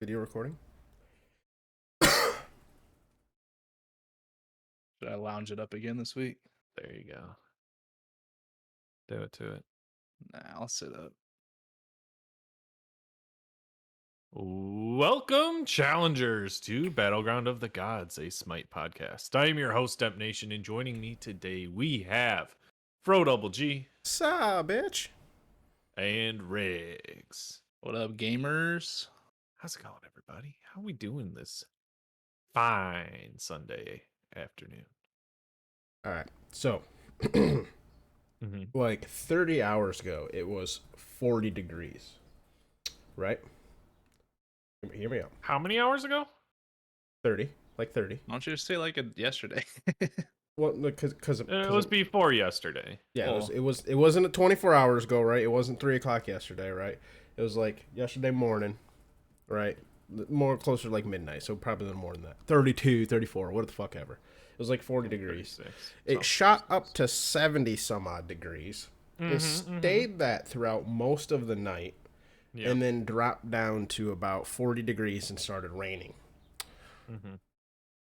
Video recording. Should I lounge it up again this week? There you go. Do it to it. Nah, I'll sit up. Welcome, challengers, to Battleground of the Gods, a Smite podcast. I am your host, Demp Nation, and joining me today we have Fro Double G Saw, bitch. and Riggs. What up, gamers? How's it going, everybody? How we doing this fine Sunday afternoon? All right. So, Mm-hmm. like 30 hours ago, it was 40 degrees. Right? Hear me out. How many hours ago? 30. Like 30. Why don't you just say like yesterday? Well, because It was before yesterday. yeah, Oh. it wasn't 24 hours ago, right? It wasn't 3 o'clock yesterday, right? It was like yesterday morning, right? More closer to like midnight, so probably more than that. 32, 34, what the fuck ever. It was like 40 degrees. 36. It shot up to 70 some odd degrees. It stayed that throughout most of the night, Yep. and then dropped down to about 40 degrees and started raining. Mm-hmm.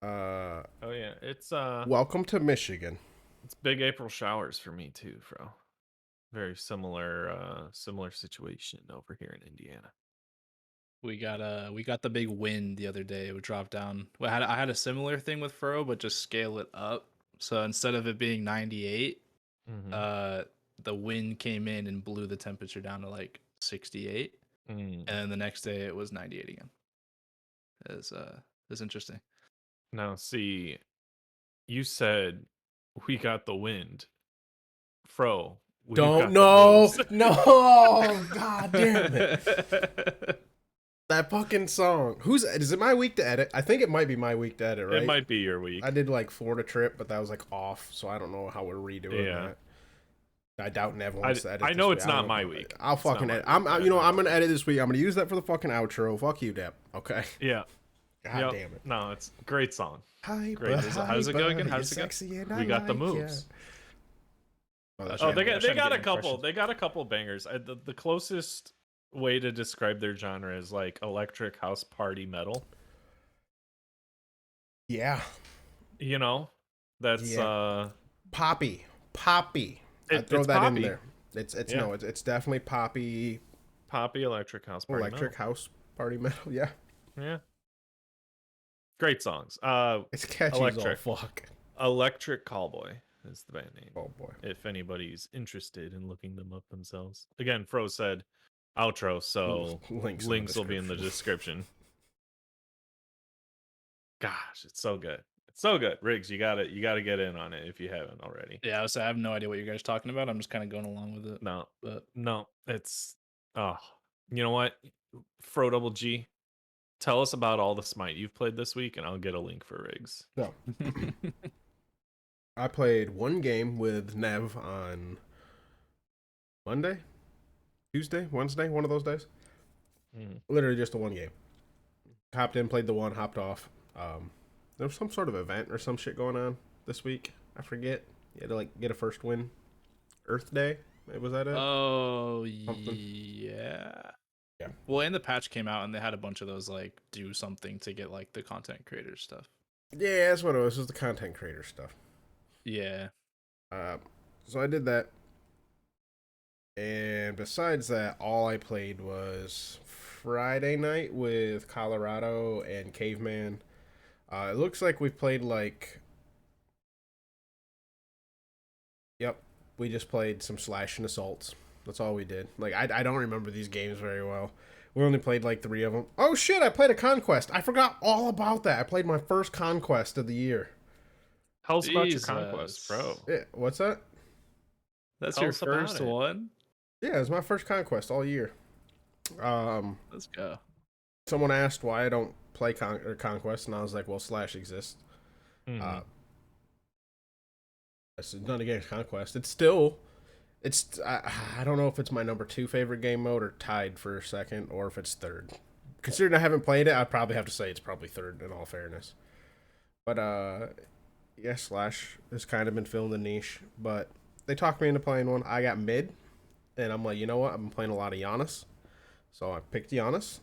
Uh, Oh yeah, it's welcome to Michigan. It's big April showers for me too, Fro. Very similar situation over here in Indiana. we got the big wind the other day. It would drop down. I had a similar thing with Furrow, but just scale it up. So instead of it being 98, the wind came in and blew the temperature down to like 68, and then the next day it was 98 again. It's interesting. Now, see, you said we got the wind, Fro. We've got the wolves. No, god damn it. That fucking song. Is it my week to edit? I think it might be my week to edit, right? It might be your week. I did like Florida trip, but that was like off, so I don't know how we're redoing that. I doubt Nev wants to edit. I know this it's week. not my week. I'll fucking edit. I'm gonna edit this week. I'm gonna use that for the fucking outro. Fuck you, Depp. Okay. Yeah. God damn it. No, it's a great song. Hi, Great. How's it go again? How's it go? We got the moves. Oh, They got a couple. They got a couple bangers. The closest way to describe their genre is like electric house party metal. Yeah. You know, that's poppy. I'd throw that in there. It's definitely poppy electric house party house party metal. Yeah. Yeah. Great songs. It's catchy Electric. as all fuck. Electric Callboy is the band name. Oh boy. If anybody's interested in looking them up themselves. Again, Fro said outro, so links will be in the description. Gosh, it's so good. It's so good. Riggs, you gotta get in on it if you haven't already. Yeah, I have no idea what you guys are talking about. I'm just kind of going along with it. No, it's you know what? Fro Double G, tell us about all the Smite you've played this week, and I'll get a link for Riggs. No. I played one game with Nev on Monday, Tuesday, Wednesday, one of those days. Literally just the one game. Hopped in, played the one, hopped off. There was some sort of event or some shit going on this week. I forget. You had to like get a first win. Earth Day? Was that it? Oh, Something. yeah. Yeah. Well, and the patch came out, and they had a bunch of those like do something to get like the content creator stuff. Yeah, that's what it was. It was the content creator stuff. Yeah. So I did that. And besides that, all I played was Friday night with Colorado and Caveman. It looks like we've played like... Yep, we just played some Slash and Assaults. That's all we did. Like, I don't remember these games very well. We only played like 3 of them. Oh shit, I played a Conquest. I forgot all about that. I played my first Conquest of the year. Tell us about your Conquest, Bro. Yeah, what's that? That's Tell your us about first it. one? Yeah, it was my first Conquest all year. Let's go. Someone asked why I don't play Conquest, and I was like, well, Slash exists. It's not against Conquest. I don't know if it's my number 2 favorite game mode or tied for second, or if it's third. Considering I haven't played it, I'd probably have to say it's probably third in all fairness. But yeah, Slash has kind of been filling the niche, but they talked me into playing one. I got mid, and I'm like, you know what? I've been playing a lot of Giannis, so I picked Giannis.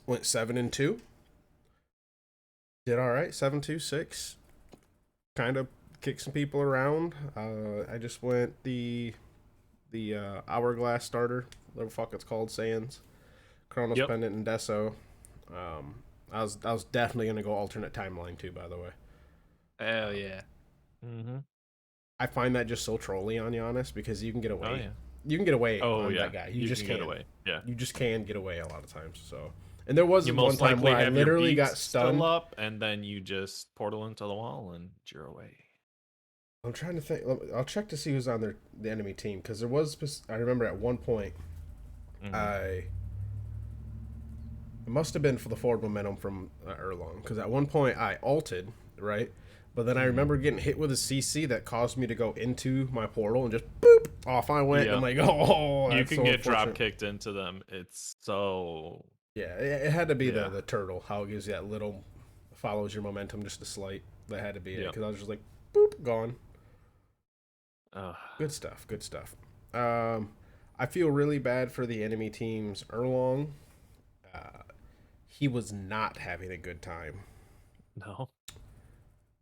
Went 7-2. Did all right. 7-2-6. Kind of kicked some people around. I just went the hourglass starter, whatever the fuck it's called, Sans, Chronos Yep. Pendant, and Deso. I was definitely gonna go alternate timeline too. By the way, Hell yeah. Mm-hmm. I find that just so trolly on Giannis because you can get away. Oh yeah. You can get away Oh on yeah. that guy. You just can can't. get away. Yeah. You just can get away a lot of times. So, and there was You one most time likely where I have your literally got beats stunned. still up, and then you just portal into the wall and you're away. I'm trying to think. I'll check to see who's on the enemy team because there was. I remember at one point, it must have been for the forward momentum from Erlong because at one point I ulted, right, but then I remember getting hit with a CC that caused me to go into my portal and just boop off I went. Yep. And I'm like, oh, You that's can so get drop unfortunate. kicked into them. It's so Yeah, it had to be Yeah. the turtle. How it gives you that little follows your momentum just a slight. That had to be it Yep. because I was just like, boop, gone. uh, Good stuff. Good stuff. I feel really bad for the enemy team's Erlong. He was not having a good time. no.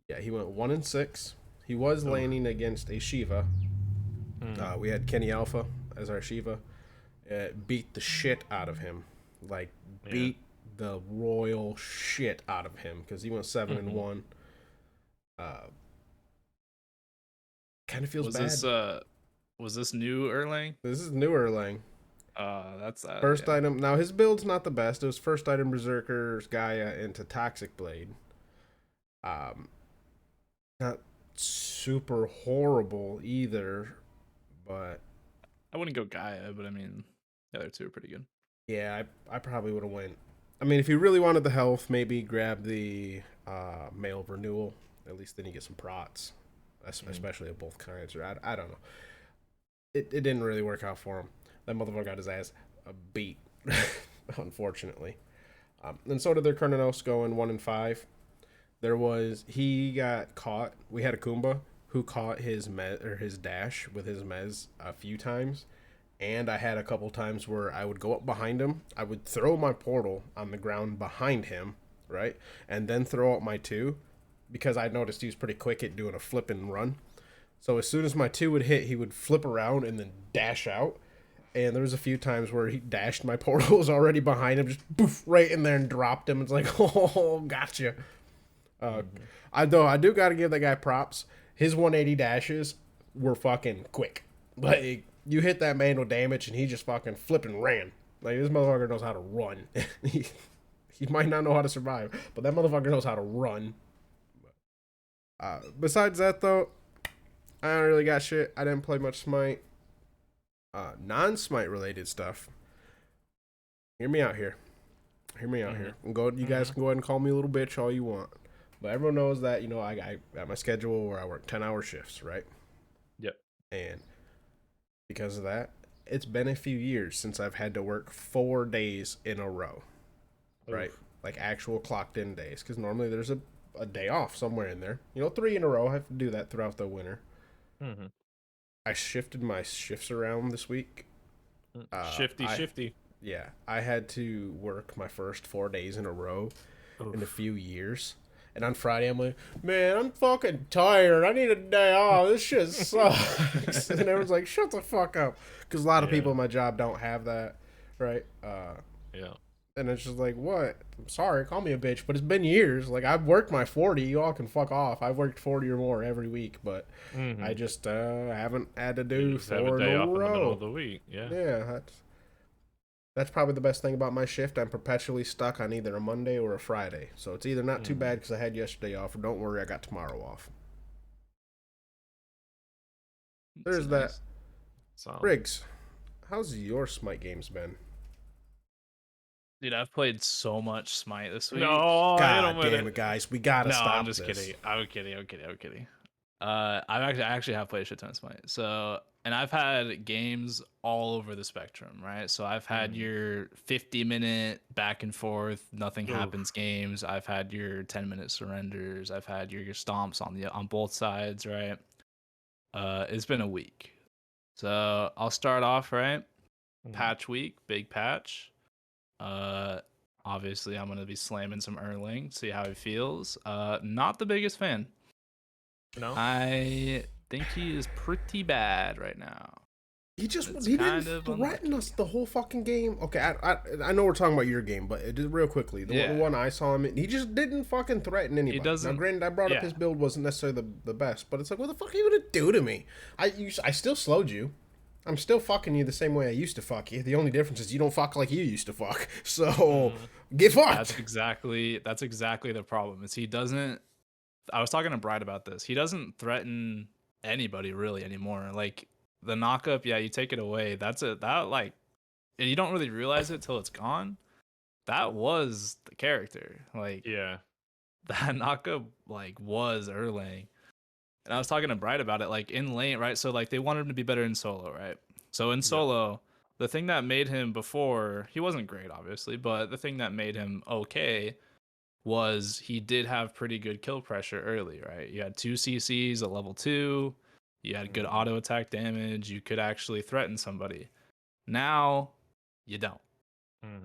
Yeah, he went 1-6. He was laning against a Shiva. We had Kenny Alpha as our Shiva. Beat the shit out of him. Like, beat the royal shit out of him because he went 7-1. Kind of feels bad. Was this new Erlang? This is new Erlang. That's First yeah. item. Now his build's not the best. It was first item Berserkers Gaia into Toxic Blade. Not super horrible either, but I wouldn't go Gaia, but I mean the other two are pretty good. yeah, I probably would have went. I mean, if you really wanted the health, maybe grab the male renewal. At least then you get some prots, especially of both kinds. Or I don't know. It didn't really work out for him. That motherfucker got his ass beat, unfortunately. And so did their Kernanos going 1-5. He got caught. We had a Kumba who caught his his dash with his mez a few times, and I had a couple times where I would go up behind him. I would throw my portal on the ground behind him, right, and then throw out my 2 because I noticed he was pretty quick at doing a flip and run. So as soon as my 2 would hit, he would flip around and then dash out. And there was a few times where he dashed, my portal was already behind him, just poof, right in there and dropped him. It's like, oh, gotcha. I do got to give that guy props. His 180 dashes were fucking quick. Like, you hit that man with damage and he just fucking flipped and ran. Like, this motherfucker knows how to run. he might not know how to survive, but that motherfucker knows how to run. Besides that, though, I don't really got shit. I didn't play much Smite. Non-Smite related stuff. Hear me out here. Here. You guys can go ahead and call me a little bitch all you want. But everyone knows that, I got my schedule where I work 10-hour shifts, right? Yep. And because of that, it's been a few years since I've had to work 4 days in a row, right? Like actual clocked in days. Because normally there's a day off somewhere in there. 3 in a row. I have to do that throughout the winter. I shifted my shifts around this week. Shifty. Yeah, I had to work my first 4 days in a row in a few years. And on Friday, I'm like, man, I'm fucking tired. I need a day off. This shit sucks. And everyone's like, shut the fuck up. Because a lot of people in my job don't have that, right? Yeah. And it's just like, what? I'm sorry, call me a bitch, but it's been years. Like, I've worked my 40. You all can fuck off. I've worked 40 or more every week, but I just haven't had to do 4 in a row. In the middle of the week. Yeah, that's probably the best thing about my shift. I'm perpetually stuck on either a Monday or a Friday. So it's either not too bad because I had yesterday off, or don't worry, I got tomorrow off. There's that. Briggs, how's your Smite games been? Dude, I've played so much Smite this week. No, God damn it, guys. We gotta stop I'm just this. kidding. I'm kidding. I actually have played a shit ton of Smite. So, and I've had games all over the spectrum, right? So I've had your 50-minute back and forth, nothing happens games. I've had your 10-minute surrenders. I've had your stomps on both sides, right? It's been a week. So I'll start off, right? Patch week, big patch. Obviously, I'm gonna be slamming some Erling, see how he feels. Not the biggest fan. No, I think he is pretty bad right now. He It's didn't kind of threaten unlucky. us the whole fucking game. Okay, I know we're talking about your game, but just real quickly, the Yeah. one I saw him in, he just didn't fucking threaten anybody. Now, doesn't- granted, I brought up yeah. his build wasn't necessarily the best, but it's like, what the fuck are you gonna do to me? I still slowed you. I'm still fucking you the same way I used to fuck you. The only difference is you don't fuck like you used to fuck. So get fucked. That's exactly the problem. Is he doesn't. I was talking to Bride about this. He doesn't threaten anybody really anymore. Like the knockup, yeah, you take it away. That like you don't really realize it till it's gone. That was the character. Like yeah, that knockup like was Erlang. And I was talking to Bright about it, like in lane, right? So like they wanted him to be better in solo, right? So in solo, the thing that made him before, he wasn't great, obviously, but the thing that made him okay was he did have pretty good kill pressure early, right? You had 2 CCs at level 2, you had good auto attack damage, you could actually threaten somebody. Now you don't.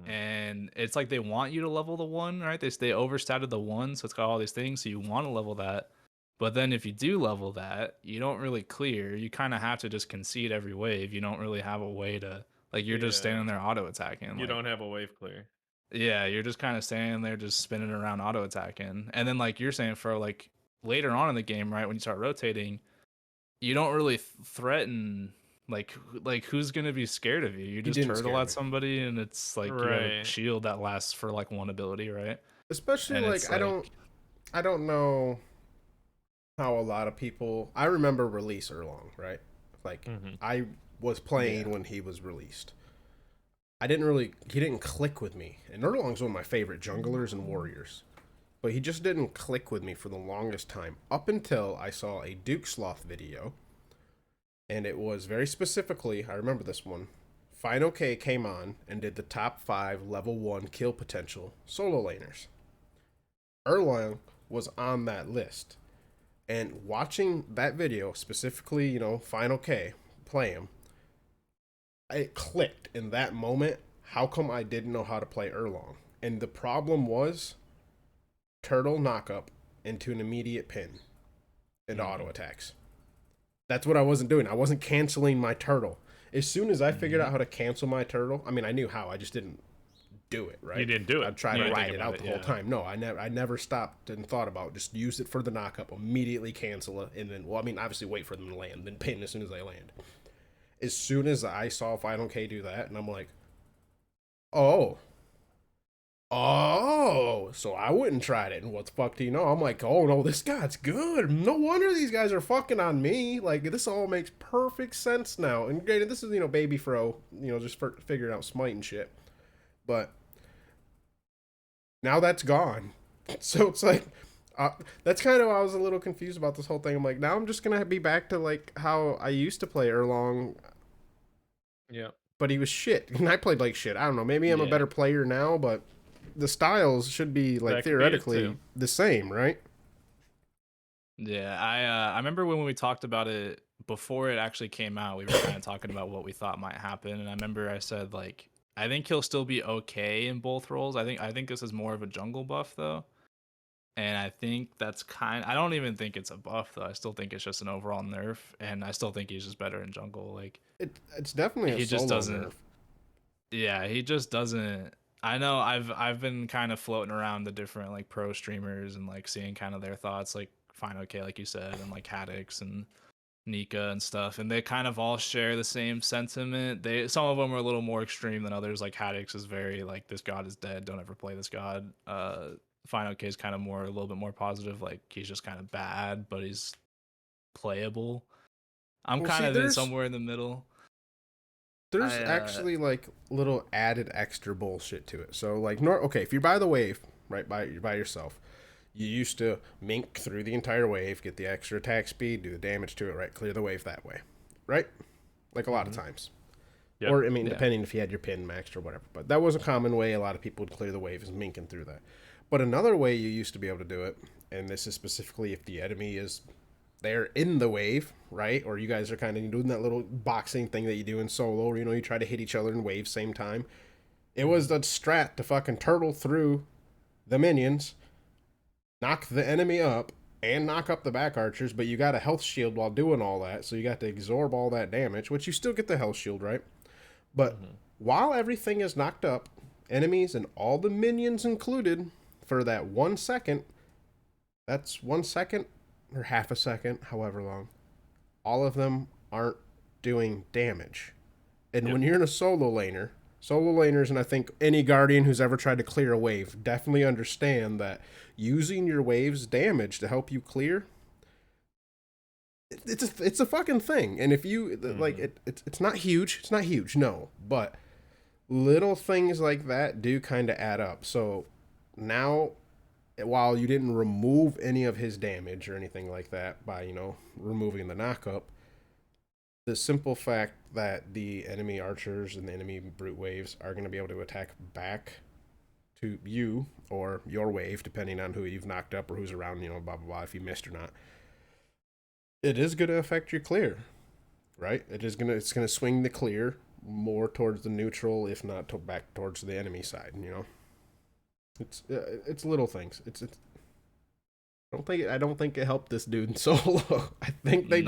And it's like they want you to level the 1, right? They overstated the 1, so it's got all these things, so you want to level that. But then if you do level that, you don't really clear. You kind of have to just concede every wave. You don't really have a way to, like, you're just standing there auto attacking. You like, don't have a wave clear. Yeah, you're just kind of standing there just spinning around auto attacking. And then like you're saying, for like later on in the game, right, when you start rotating, you don't really threaten like who's gonna be scared of you? You just didn't turtle scare at me. somebody and it's like you have a shield that lasts for like one ability, right? Especially And like it's I don't know how a lot of people. I remember release Erlong, right? Like I was playing when he was released. He didn't click with me. And Erlong's one of my favorite junglers and warriors. But he just didn't click with me for the longest time. Up until I saw a Duke Sloth video. And it was very specifically, I remember this one. Final K came on and did the top 5 level 1 kill potential solo laners. Erlong was on that list. And watching that video, specifically, Final K, play him, it clicked in that moment. How come I didn't know how to play Erlong? And the problem was turtle knockup into an immediate pin and auto attacks. That's what I wasn't doing. I wasn't canceling my turtle. As soon as I figured out how to cancel my turtle, I mean, I knew how. I just didn't do it, right? You didn't do it. I'd try to ride it out the whole time. No, I never stopped and thought about just use it for the knockup, immediately cancel it, and then, well, I mean, obviously wait for them to land, then pin as soon as they land. As soon as I saw Final K do that, and I'm like, oh, so I went and tried it, and what the fuck do you know? I'm like, oh no, this guy's good. No wonder these guys are fucking on me. Like, this all makes perfect sense now. And granted, this is, baby Fro, just for figuring out smite and shit. But now that's gone. So it's like, that's kind of why I was a little confused about this whole thing. I'm like, now I'm just going to be back to like how I used to play Erlong. Yeah. But he was shit. And I played like shit. I don't know. Maybe I'm a better player now, but the styles should be like theoretically the same, right? Yeah, I remember when we talked about it before it actually came out, we were kind of talking about what we thought might happen, and I remember I said like I think he'll still be okay in both roles. I think this is more of a jungle buff though. And I think I don't even think it's a buff though. I still think it's just an overall nerf, and I still think he's just better in jungle. Like it's definitely a solo nerf. Yeah, he just doesn't. I know I've been kind of floating around the different like pro streamers and like seeing kind of their thoughts, like Final K, like you said, and like Haddix and Nika and stuff, and they kind of all share the same sentiment. Some of them are a little more extreme than others. Like Haddix is very like, this god is dead, don't ever play this god. Final K is kind of a little bit more positive, like he's just kind of bad, but he's playable. I'm kind of somewhere in the middle. There's actually like little added extra bullshit to it. So like, okay, if you're by the wave, right, you're by yourself, you used to mink through the entire wave, get the extra attack speed, do the damage to it, right, clear the wave that way, right? Like a lot of times. Yep. Or, I mean, depending if you had your pin maxed or whatever. But that was a common way a lot of people would clear the wave, is minking through that. But another way you used to be able to do it, and this is specifically if the enemy is there in the wave, right? Or you guys are kind of doing that little boxing thing that you do in solo, or, you try to hit each other in waves same time. It was the strat to fucking turtle through the minions, knock the enemy up, and knock up the back archers, but you got a health shield while doing all that, so you got to absorb all that damage, which you still get the health shield, right? But while everything is knocked up, enemies and all the minions included, for that 1 second, that's 1 second or half a second, however long, all of them aren't doing damage. And when you're in a solo laners, and I think any Guardian who's ever tried to clear a wave definitely understand that using your wave's damage to help you clear, it's a fucking thing. And if you like it's not huge, no, but little things like that do kind of add up. So now, while you didn't remove any of his damage or anything like that by removing the knockup, the simple fact that the enemy archers and the enemy brute waves are going to be able to attack back to you or your wave, depending on who you've knocked up or who's around, blah, blah, blah, if you missed or not. It is going to affect your clear, right? It's going to swing the clear more towards the neutral, if not back towards the enemy side, It's little things. I don't think it helped this dude in solo. I think they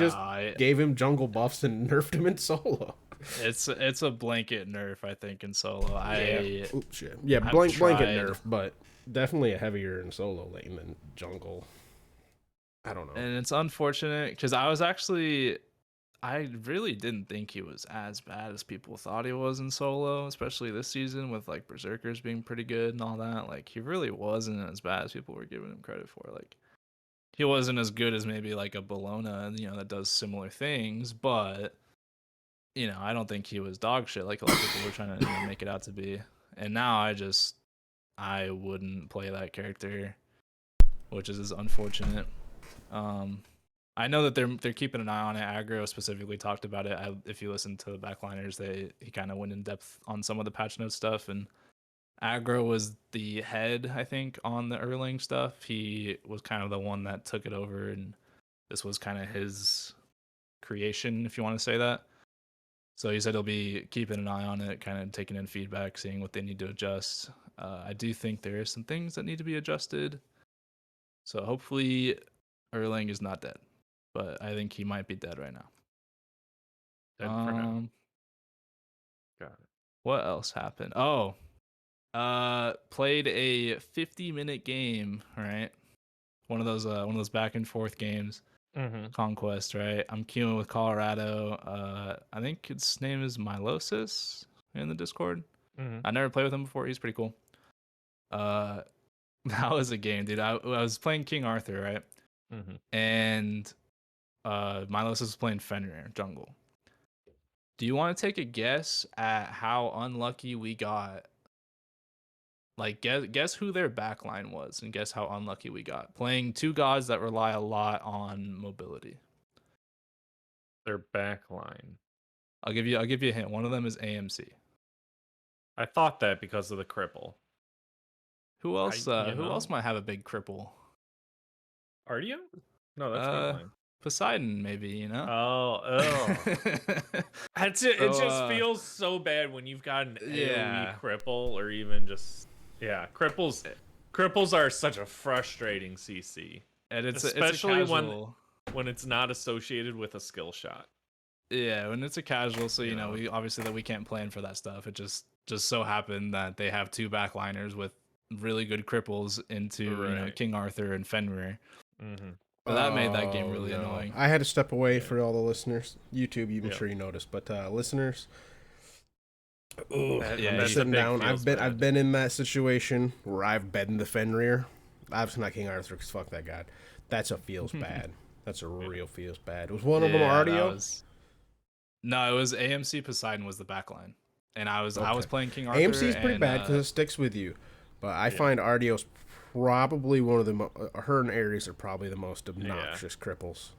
gave him jungle buffs and nerfed him in solo. It's a blanket nerf, I think, in solo. Blanket nerf, but definitely a heavier in solo lane than jungle. I don't know. And it's unfortunate because I really didn't think he was as bad as people thought he was in solo, especially this season with like Berserkers being pretty good and all that. Like, he really wasn't as bad as people were giving him credit for. Like, he wasn't as good as maybe like a Bologna, that does similar things, but I don't think he was dog shit like a lot of people were trying to make it out to be. And now I wouldn't play that character, which is unfortunate. I know that they're keeping an eye on it. Aggro specifically talked about it. If you listen to the backliners, he kind of went in depth on some of the patch notes stuff, and Aggro was the head, I think, on the Erling stuff. He was kind of the one that took it over, and this was kind of his creation, if you want to say that. So he said he'll be keeping an eye on it, kind of taking in feedback, seeing what they need to adjust. I do think there is some things that need to be adjusted. So hopefully Erling is not dead, but I think he might be dead right now. Dead for now. Got it. What else happened? Played a 50-minute game, right? One of those back and forth games. Conquest, right? I'm queuing with Colorado. I think his name is Milosis in the Discord. I never played with him before. He's pretty cool. That was a game, dude. I was playing King Arthur, right? And Milosis was playing Fenrir jungle. Do you want to take a guess at how unlucky we got? Like, guess who their backline was, and guess how unlucky we got. Playing two gods that rely a lot on mobility. Their backline. I'll give you a hint. One of them is AMC. I thought that because of the cripple. Who else? Who else might have a big cripple? Artio? No, that's frontline. Poseidon, maybe. Oh. It just feels so bad when you've got an AoE cripple, or even just cripples are such a frustrating CC, and especially when it's not associated with a skill shot. Yeah, when it's a casual, so we obviously that we can't plan for that stuff. It just so happened that they have two backliners with really good cripples into King Arthur and Fenrir. So that made that game really annoying. I had to step away for all the listeners. YouTube, I'm sure you noticed, but listeners, sitting down. I've been in that situation where I've been the Fenrir. Obviously not King Arthur, because fuck that god. That's a feels bad. That's a real feels bad. Was one of them Artio? No, it was AMC. Poseidon was the backline, and I was playing King Arthur. AMC is pretty bad because it sticks with you, but I find Artio's probably one of the her and Ares are probably the most obnoxious cripples.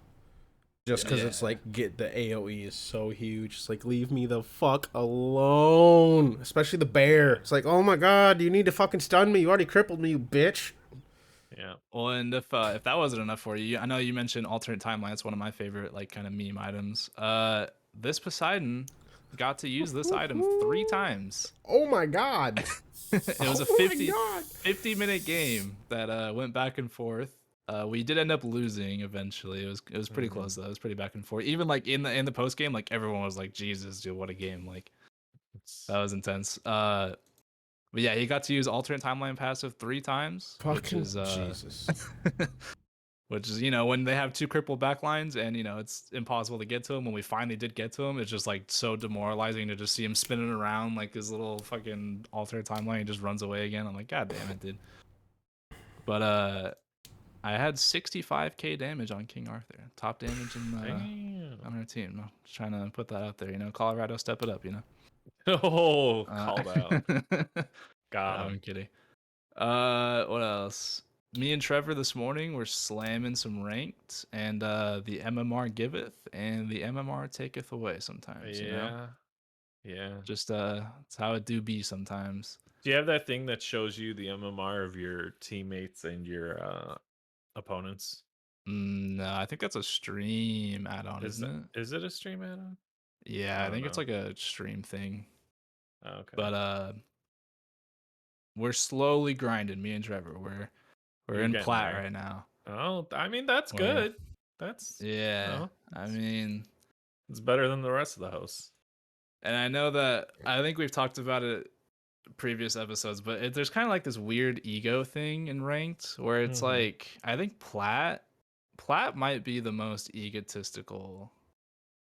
Just because it's like the AoE is so huge. It's like, leave me the fuck alone. Especially the bear. It's like, oh my god, you need to fucking stun me. You already crippled me, you bitch. Yeah. Well, and if that wasn't enough for you, I know you mentioned alternate timeline. It's one of my favorite like kind of meme items. This Poseidon got to use this item 3 times. Oh my god. It was a 50-minute game that went back and forth. We did end up losing eventually. It was pretty close though. It was pretty back and forth. Even like in the post game, like everyone was like, "Jesus, dude, what a game!" Like that was intense. But yeah, he got to use alternate timeline passive 3 times, which is Jesus. which is, you know, when they have 2 crippled backlines and, you know, it's impossible to get to him. When we finally did get to him, it's just like so demoralizing to just see him spinning around like his little fucking alternate timeline. He just runs away again. I'm like, God damn it, dude. But I had 65k damage on King Arthur, top damage on our team. I'm just trying to put that out there. You know, Colorado, step it up. You know. Oh, called out. Got him. I'm kidding. What else? Me and Trevor this morning were slamming some ranked, and the MMR giveth and the MMR taketh away sometimes. Yeah, you know? yeah. Just it's how it do be sometimes. Do you have that thing that shows you the MMR of your teammates and your opponents? No, I think that's a stream add-on, isn't it? Is it a stream add-on? Yeah, I think it's like a stream thing. Oh, okay. But we're slowly grinding. Me and Trevor, we're in plat right now. Oh, I mean that's good. That's I mean, it's better than the rest of the hosts. And I know that I think we've talked about it previous episodes, but there's kind of like this weird ego thing in ranked where it's like I think plat might be the most egotistical.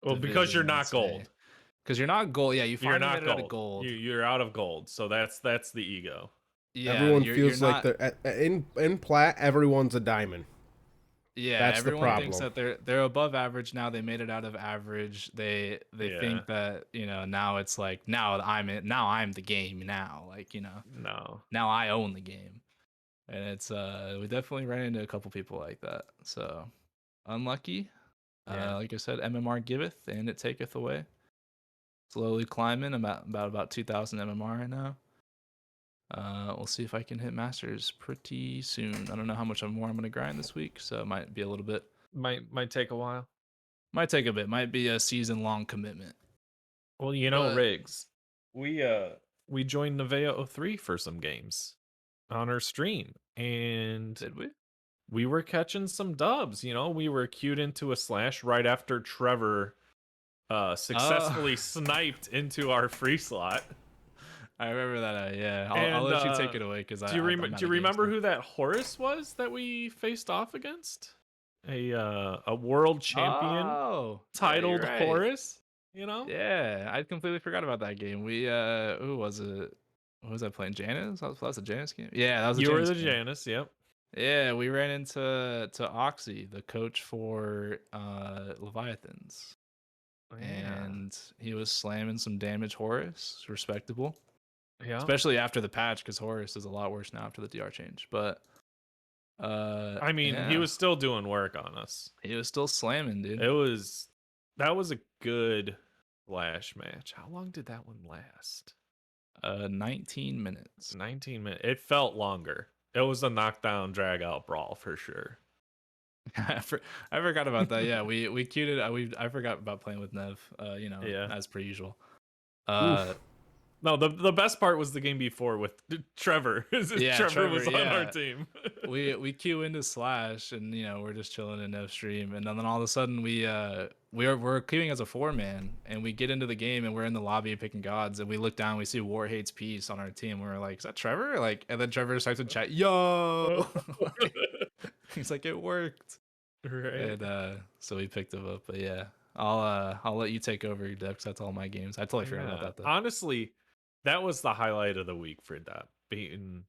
Well, because you're not gold. Because you're not gold. Yeah, you finally not made it out of gold. You're out of gold, so that's the ego. Yeah, everyone feels like they're in plat. Everyone's a diamond. Yeah, that's everyone the problem. thinks that they're above average now. They made it out of average. They think that, you know, now it's like now I'm the game now. Like, you know, now I own the game. And it's we definitely ran into a couple people like that. So unlucky. Like I said, MMR giveth and it taketh away. Slowly climbing. I'm at about 2,000 MMR right now. We'll see if I can hit masters pretty soon. I don't know how much more I'm gonna grind this week, so it might be a little bit. Might take a while. Might take a bit. Might be a season-long commitment. Well, you know, Riggs, we joined Nevea 03 for some games on our stream, and did we? We were catching some dubs. You know, we were queued into a slash right after Trevor successfully sniped into our free slot. I remember that. Yeah, I'll let you take it away because do you remember who that Horus was that we faced off against? A world champion titled Horus. You know? Yeah, I completely forgot about that game. We who was it? Who was I playing? Janus? That was a Janus game. Yeah, that was. You were the Janus. Yep. Yeah, we ran into Oxy, the coach for Leviathans. And he was slamming some damage Horus, respectable. Yeah. Especially after the patch, because Horus is a lot worse now after the DR change. But I mean, he was still doing work on us. He was still slamming, dude. That was a good flash match. How long did that one last? 19 minutes. 19 minutes. It felt longer. It was a knockdown, drag out brawl for sure. I forgot about that. Yeah, we queued it. I forgot about playing with Nev. You know, as per usual. No, the best part was the game before with Trevor. Trevor was on our team. we queue into Slash, and you know we're just chilling in Nev stream, and then all of a sudden we're queuing as a 4-man, and we get into the game, and we're in the lobby picking gods, and we look down, we see War Hates Peace on our team. We're like, is that Trevor? Like, and then Trevor starts to chat, yo. He's like, it worked, right? And so we picked him up. But yeah, I'll let you take over, Deb, because that's all my games. I totally forgot about that though. Honestly, that was the highlight of the week for Deb. Beating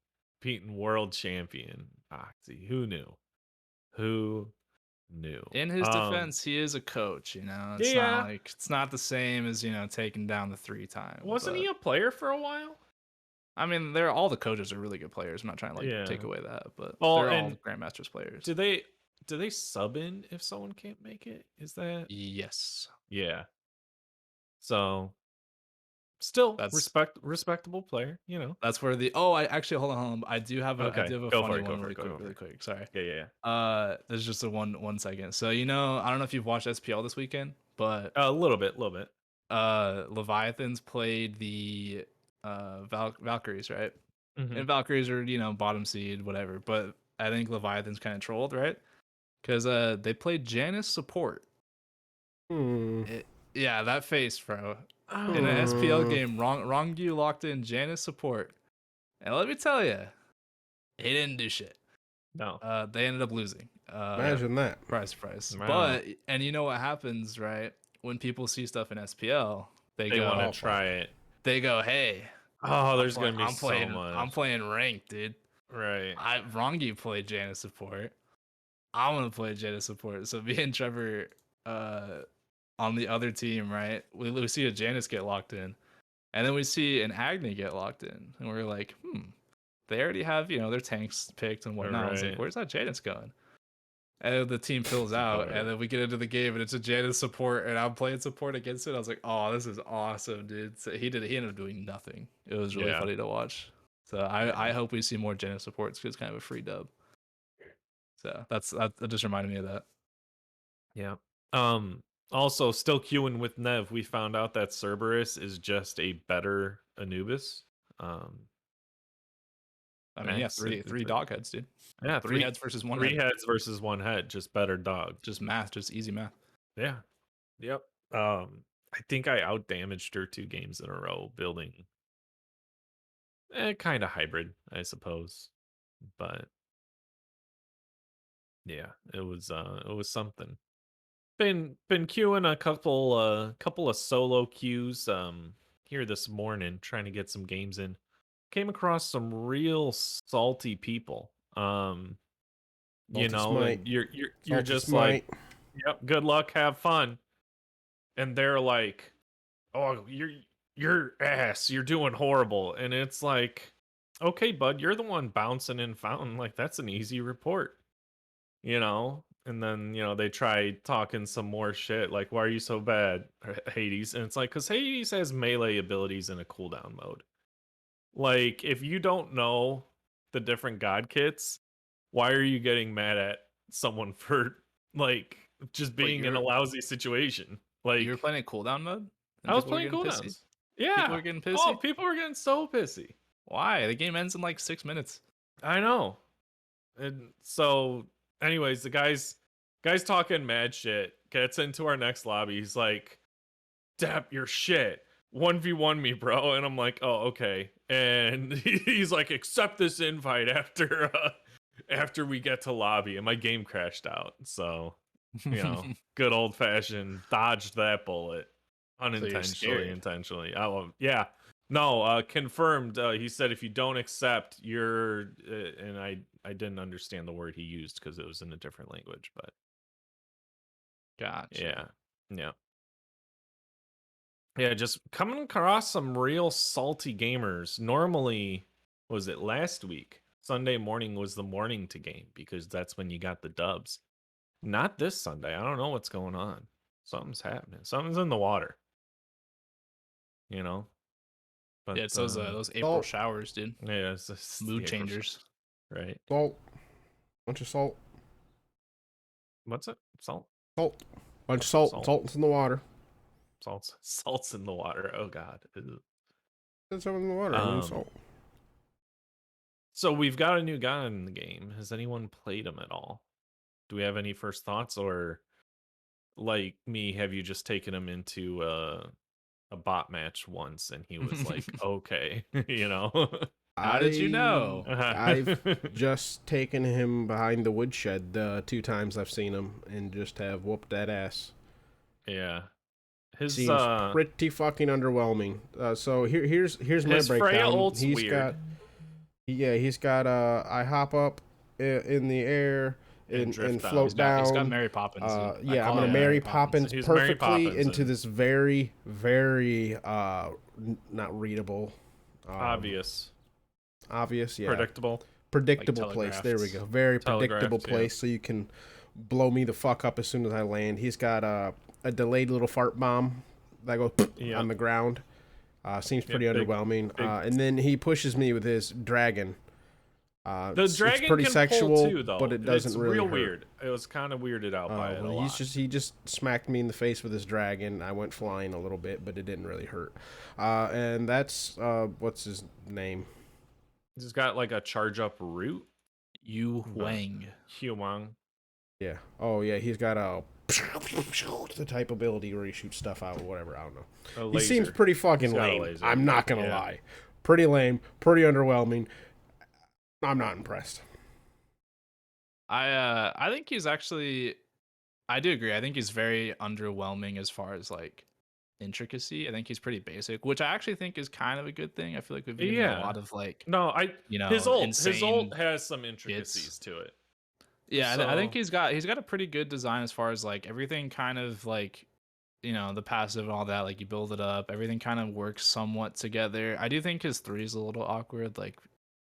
world champion Oxy. Who knew? In his defense, he is a coach, you know. It's not like it's not the same as, you know, taking down the 3 times. Wasn't he a player for a while? I mean, all the coaches are really good players. I'm not trying to take away that, but they're all Grandmasters players. Do they sub in if someone can't make it? Is that? Yes. Yeah. So still respectable player, you know. That's where I actually hold on. I do have a funny one really quick. Sorry. Yeah. There's just one second. So, you know, I don't know if you've watched SPL this weekend, but a little bit. Leviathans played the Valkyries, right? Mm-hmm. And Valkyries are, bottom seed, whatever. But I think Leviathan's kind of trolled, right? Because they played Janus support. Yeah, that face, bro. In an SPL game, Rongu locked in Janus support. And let me tell you, he didn't do shit. No. They ended up losing. Imagine that. Surprise. Wow. But, and you know what happens, right? When people see stuff in SPL, they go, want to try it. They go, hey. Oh, there's going to be so much. I'm playing ranked, dude. Right. Rongi played Janus support. I'm going to play Janus support. So me and Trevor on the other team, right? We see a Janus get locked in. And then we see an Agni get locked in. And we're like, they already have, their tanks picked and whatnot. I was like, where's that Janus going? And the team fills out, and then we get into the game, and it's a Janus support, and I'm playing support against it. I was like, "Oh, this is awesome, dude!" So he ended up doing nothing. It was really funny to watch. So I hope we see more Janus supports because it's kind of a free dub. So that just reminded me of that. Yeah. Also, still queuing with Nev, we found out that Cerberus is just a better Anubis. I mean, three dog heads, dude. Yeah, three heads versus one. Three heads versus one head, just better dog. Just math, just easy math. Yeah. Yep. I think I outdamaged her 2 games in a row building. Kind of hybrid, I suppose, but yeah, it was something. Been queuing a couple of solo queues here this morning, trying to get some games in. Came across some real salty people. You know, and you're just like, yep, good luck, have fun. And they're like, "Oh, you're ass, you're doing horrible." And it's like, "Okay, bud, you're the one bouncing in fountain, like that's an easy report." You know? And then, they try talking some more shit like, "Why are you so bad, Hades?" And it's like, "Cuz Hades has melee abilities in a cooldown mode." Like, if you don't know the different god kits, why are you getting mad at someone for like just being in a lousy situation? Like, you were playing in cooldown mode? I was playing cooldowns. Yeah. People were getting pissy. Oh, people were getting so pissy. Why? The game ends in like 6 minutes. I know. And so, anyways, the guy's talking mad shit. Gets into our next lobby. He's like, "Dap, your shit. 1v1 me, bro." And I'm like, "Oh, okay." And he's like, "Accept this invite after we get to lobby." And my game crashed out. So, good old fashioned dodged that bullet unintentionally, intentionally. Oh, yeah. No, confirmed. He said if you don't accept, you're and I didn't understand the word he used because it was in a different language, but gotcha. Yeah, just coming across some real salty gamers. Normally, was it last week? Sunday morning was the morning to game because that's when you got the dubs. Not this Sunday. I don't know what's going on. Something's happening. Something's in the water. But yeah, it's those April showers, dude. Yeah, it's just mood changers. Right. Salt. Bunch of salt. What's it? Salt? Salt. Bunch of salt. Salt's in the water. Salt's in the water. Oh god. There's something in the water. I mean salt. So we've got a new guy in the game. Has anyone played him at all? Do we have any first thoughts, or like me, have you just taken him into a bot match once and he was like, okay, How did you know? I've just taken him behind the woodshed 2 times I've seen him and just have whooped that ass. Yeah. His seems pretty fucking underwhelming. So here's my breakdown. He's got I hop up in the air and float down. He's got Mary Poppins. I'm gonna Mary Poppins perfectly into this very, very not readable. Obvious, yeah. Predictable place. There we go. Very predictable place, so you can blow me the fuck up as soon as I land. He's got a delayed little fart bomb that goes on the ground. Seems pretty underwhelming. And then he pushes me with his dragon. The It's dragon pretty can sexual, pull too, though. but it doesn't It's really real hurt. weird. It was kind of weirded out by it a lot. He just smacked me in the face with his dragon. I went flying a little bit, but it didn't really hurt. And that's what's his name? He's got like a charge up root. Yu Huang. Huang. Yeah. Oh yeah, he's got a the type ability where he shoots stuff out or whatever. I don't know. He seems pretty fucking lame. I'm not gonna lie. Pretty lame. Pretty underwhelming. I'm not impressed. I think he's actually. I do agree. I think he's very underwhelming as far as like intricacy. I think he's pretty basic, which I actually think is kind of a good thing. I feel like we've been getting a lot of like his ult has some intricacies to it. Yeah, so, I think he's got a pretty good design as far as like everything kind of like, the passive and all that, like you build it up, everything kind of works somewhat together. I do think his 3 is a little awkward, like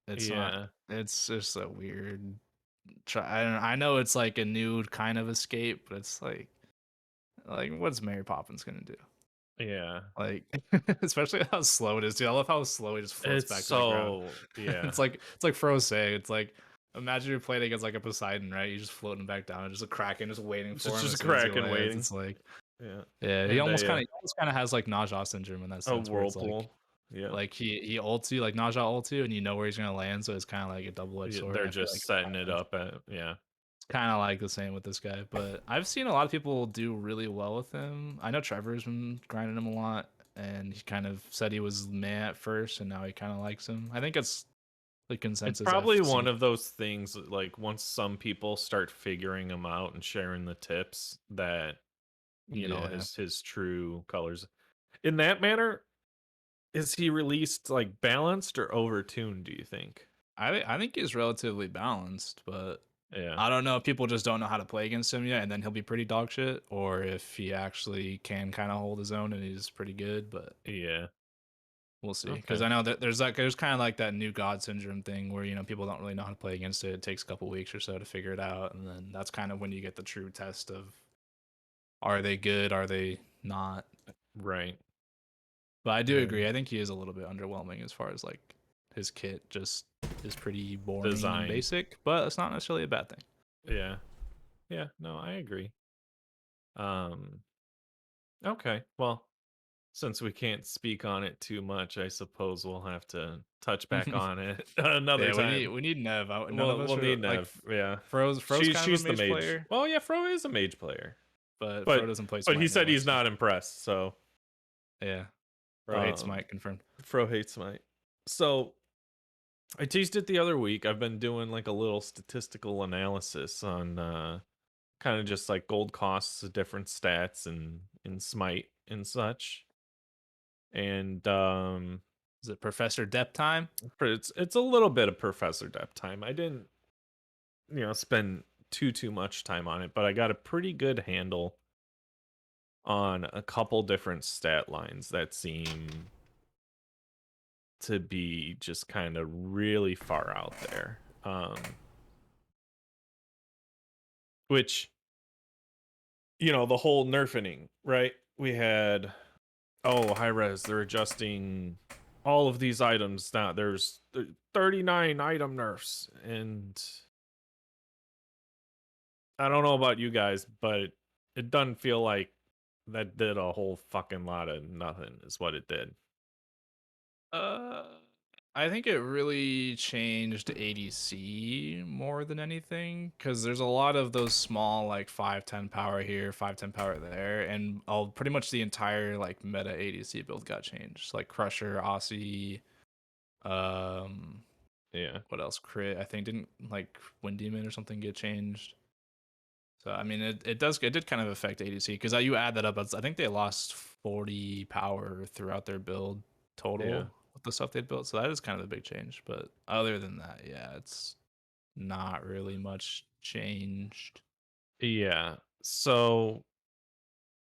it's not, it's just a weird I know it's like a new kind of escape, but it's like what's Mary Poppins gonna do? Yeah, like especially how slow it is, dude. I love how slow it just floats back to the ground. Yeah, it's like Fro say. It's like, imagine you're playing against like a Poseidon, right? You're just floating back down, and just a Kraken just waiting for him. Just a Kraken waiting. It's like, yeah. He almost kind of has like Naja syndrome in that sense. A whirlpool. Like he ults you, like Naja ults you, and you know where he's gonna land, so it's kind of like a double-edged sword. They're just setting it up at It's kind of like the same with this guy, but I've seen a lot of people do really well with him. I know Trevor's been grinding him a lot, and he kind of said he was meh at first, and now he kind of likes him. I think it's the consensus. It's probably one of those things, like once some people start figuring him out and sharing the tips, that his true colors. In that manner, is he released like balanced or overtuned, do you think? I think he's relatively balanced, but yeah, I don't know if people just don't know how to play against him yet, and then he'll be pretty dog shit, or if he actually can kind of hold his own and he's pretty good. But yeah, we'll see. Because I know that there's kind of like that new god syndrome thing where people don't really know how to play against it. It takes a couple weeks or so to figure it out, and then that's kind of when you get the true test of, are they good, are they not? Right. But I do agree. I think he is a little bit underwhelming as far as like his kit just is pretty boring and basic, but it's not necessarily a bad thing. Yeah, no, I agree. Okay, well, since we can't speak on it too much, I suppose we'll have to touch back on it another time. We need Nev out. We'll need Nev. Fro's she's kind of a mage the mage player. Well, yeah, Fro is a mage player, but Fro doesn't play. But he said he's not impressed. So yeah, Fro hates Smite. Confirmed. Fro hates Smite. So I teased it the other week. I've been doing like a little statistical analysis on kind of just like gold costs of different stats and in Smite and such. And is it Professor Depth time? It's a little bit of Professor Depth time. I didn't spend too much time on it, but I got a pretty good handle on a couple different stat lines that seem to be just kind of really far out there. Which, the whole nerfing, right? We had, high res, they're adjusting all of these items now. There's 39 item nerfs, and I don't know about you guys, but it doesn't feel like that did a whole fucking lot of nothing is what it did. I think it really changed ADC more than anything, because there's a lot of those small like 5-10 power here, 5-10 power there, and pretty much the entire like meta ADC build got changed. Like Crusher, Aussie, what else? Crit, I think, didn't like Wind Demon or something get changed. So I mean, it did kind of affect ADC, because you add that up, I think they lost 40 power throughout their build total with the stuff they'd built. So that is kind of a big change. But other than that, yeah, it's not really much changed. Yeah. So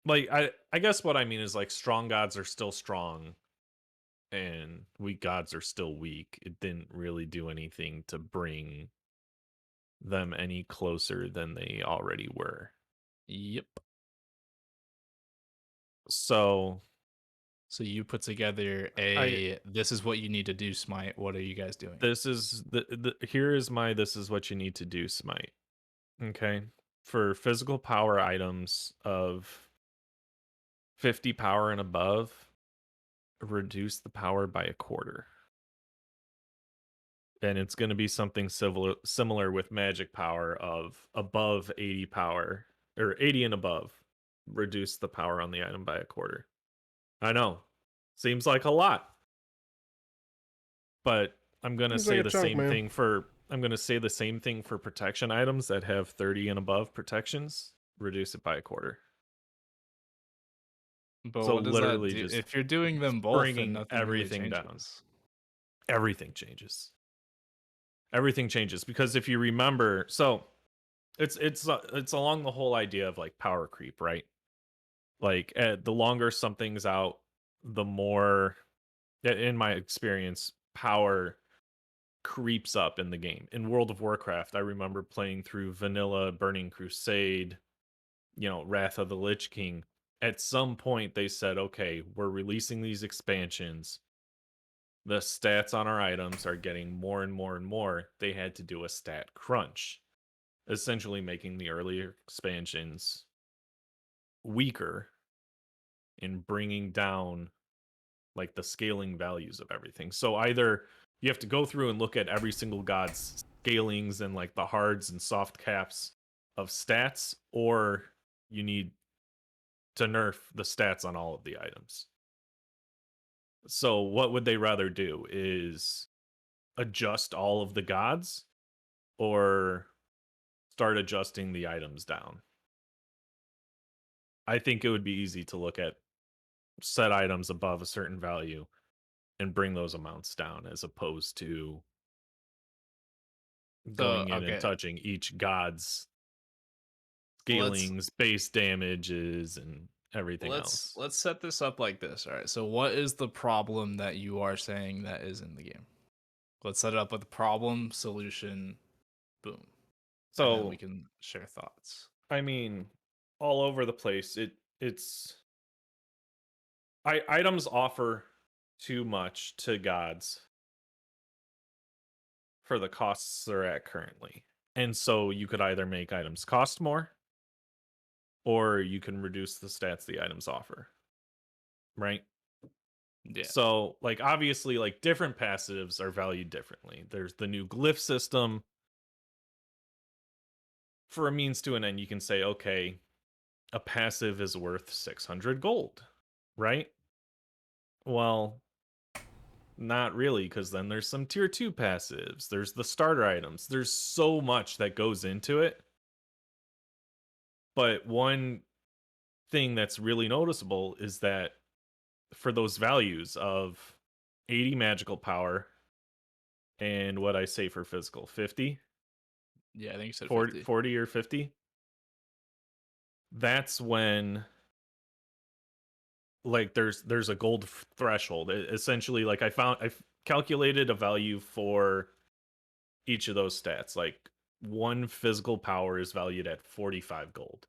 like I guess what I mean is like strong gods are still strong and weak gods are still weak. It didn't really do anything to bring them any closer than they already were. Yep. So So you put together this is what you need to do, Smite. What are you guys doing? This is here is my this is what you need to do, Smite. Okay. For physical power items of 50 power and above, reduce the power by a quarter. And it's going to be something similar with magic power of above 80 power or 80 and above. Reduce the power on the item by a quarter. I know. Seems like a lot. But I'm going to Seems say like a the chunk, same man. thing for protection items that have 30 and above protections. Reduce it by a quarter. But So what does that literally do? just If you're doing them both, then bringing nothing really everything down. changes. Everything changes. Everything changes because if you remember, so it's along the whole idea of like power creep, right? Like the longer something's out, the more, in my experience, power creeps up in the game. In World of Warcraft, I remember playing through vanilla Burning Crusade, Wrath of the Lich King. At some point they said, okay, we're releasing these expansions. The stats on our items are getting more and more and more. They had to do a stat crunch, essentially making the earlier expansions weaker and bringing down like the scaling values of everything. So either you have to go through and look at every single god's scalings and like the hards and soft caps of stats, or you need to nerf the stats on all of the items. So what would they rather do? Is adjust all of the gods or start adjusting the items down? I think it would be easy to look at set items above a certain value and bring those amounts down as opposed to going in and touching each god's scalings, base damages, and everything else. Let's set this up like this. All right. So what is the problem that you are saying that is in the game? Let's set it up with problem, solution, boom. So and then we can share thoughts. I mean, all over the place. Items offer too much to gods for the costs they're at currently. And so you could either make items cost more or you can reduce the stats the items offer. Right? Yeah. So, like, obviously, like, different passives are valued differently. There's the new glyph system. For a means to an end, you can say, okay, a passive is worth 600 gold, right? Well, not really, because then there's some tier 2 passives. There's the starter items. There's so much that goes into it. But one thing that's really noticeable is that for those values of 80 magical power and what I say for physical, 50? Yeah, I think you said 40 or 50. That's when like there's a gold threshold. Essentially, like I've calculated a value for each of those stats. Like one physical power is valued at 45 gold,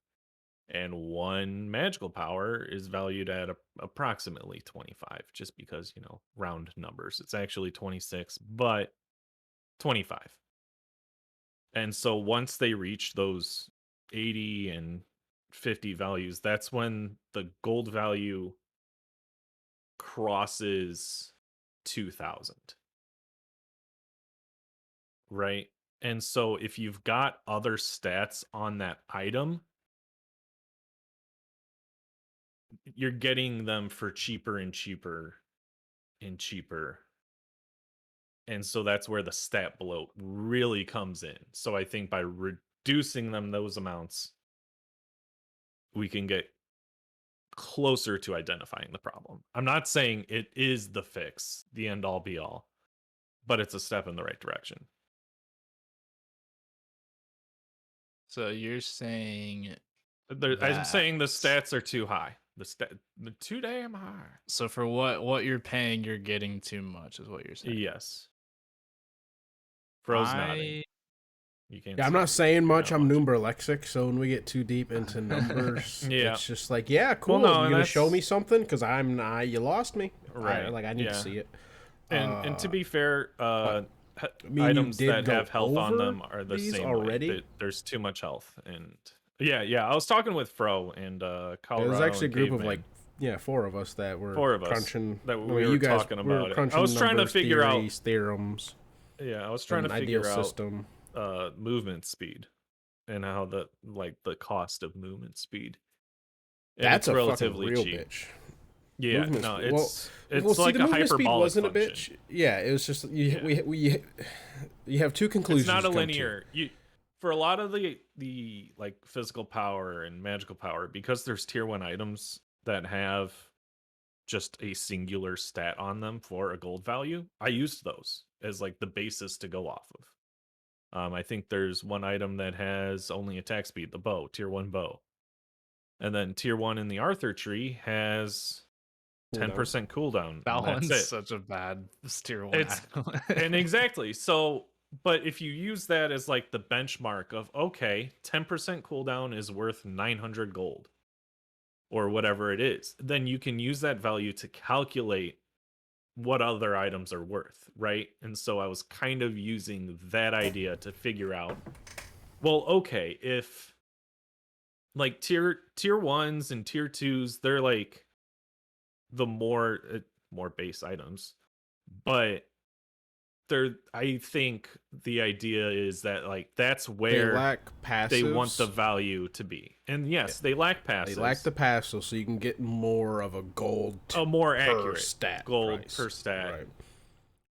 and one magical power is valued at approximately 25. Just because round numbers, it's actually 26, but 25. And so once they reach those 80 and 50 values, that's when the gold value crosses 2000. Right? And so if you've got other stats on that item, you're getting them for cheaper and cheaper and cheaper. And so that's where the stat bloat really comes in. So I think by reducing them those amounts, we can get closer to identifying the problem. I'm not saying it is the fix, the end all be all, but it's a step in the right direction. So you're saying I'm saying the stats are too high. They're too damn high. So for what you're paying, you're getting too much, is what you're saying. Yes. Froze nodding. You can't. Yeah, I'm not saying much. I'm numberlexic, so when we get too deep into numbers, it's just like, yeah, cool. Well, no, you're gonna show me something because you lost me. Right. I need to see it. And to be fair, items that have health on them are the same already. way. There's too much health, and yeah. I was talking with Fro and Colorado. There's actually a group Caveman. of like 4 of us that were crunching. That we were talking about. I was trying to figure out theorems. Yeah, I was trying to figure out system. Movement speed and how the cost of movement speed. And That's it's a relatively fucking real cheap. bitch. Yeah, it's like the a movement speed hyperbolic wasn't function. a bitch. Yeah, it was just you have two conclusions. It's not a linear. For a lot of the like physical power and magical power, because there's tier 1 items that have just a singular stat on them for a gold value. I used those as like the basis to go off of. I think there's one item that has only attack speed, the bow, tier 1 bow. And then tier 1 in the Arthur tree has 10% cooldown. That one's that's it. Such a bad tier 1. And exactly. So, but if you use that as like the benchmark of, okay, 10% cooldown is worth 900 gold or whatever it is, then you can use that value to calculate what other items are worth, right? And so I was kind of using that idea to figure out, well, okay, if like tier 1s and tier 2s, they're like the more base items, but I think the idea is that like that's where they lack passives. They want the value to be. And yes, they lack passives. They lack the passive, so you can get more of a gold, a more accurate stat gold price. per stat. Right.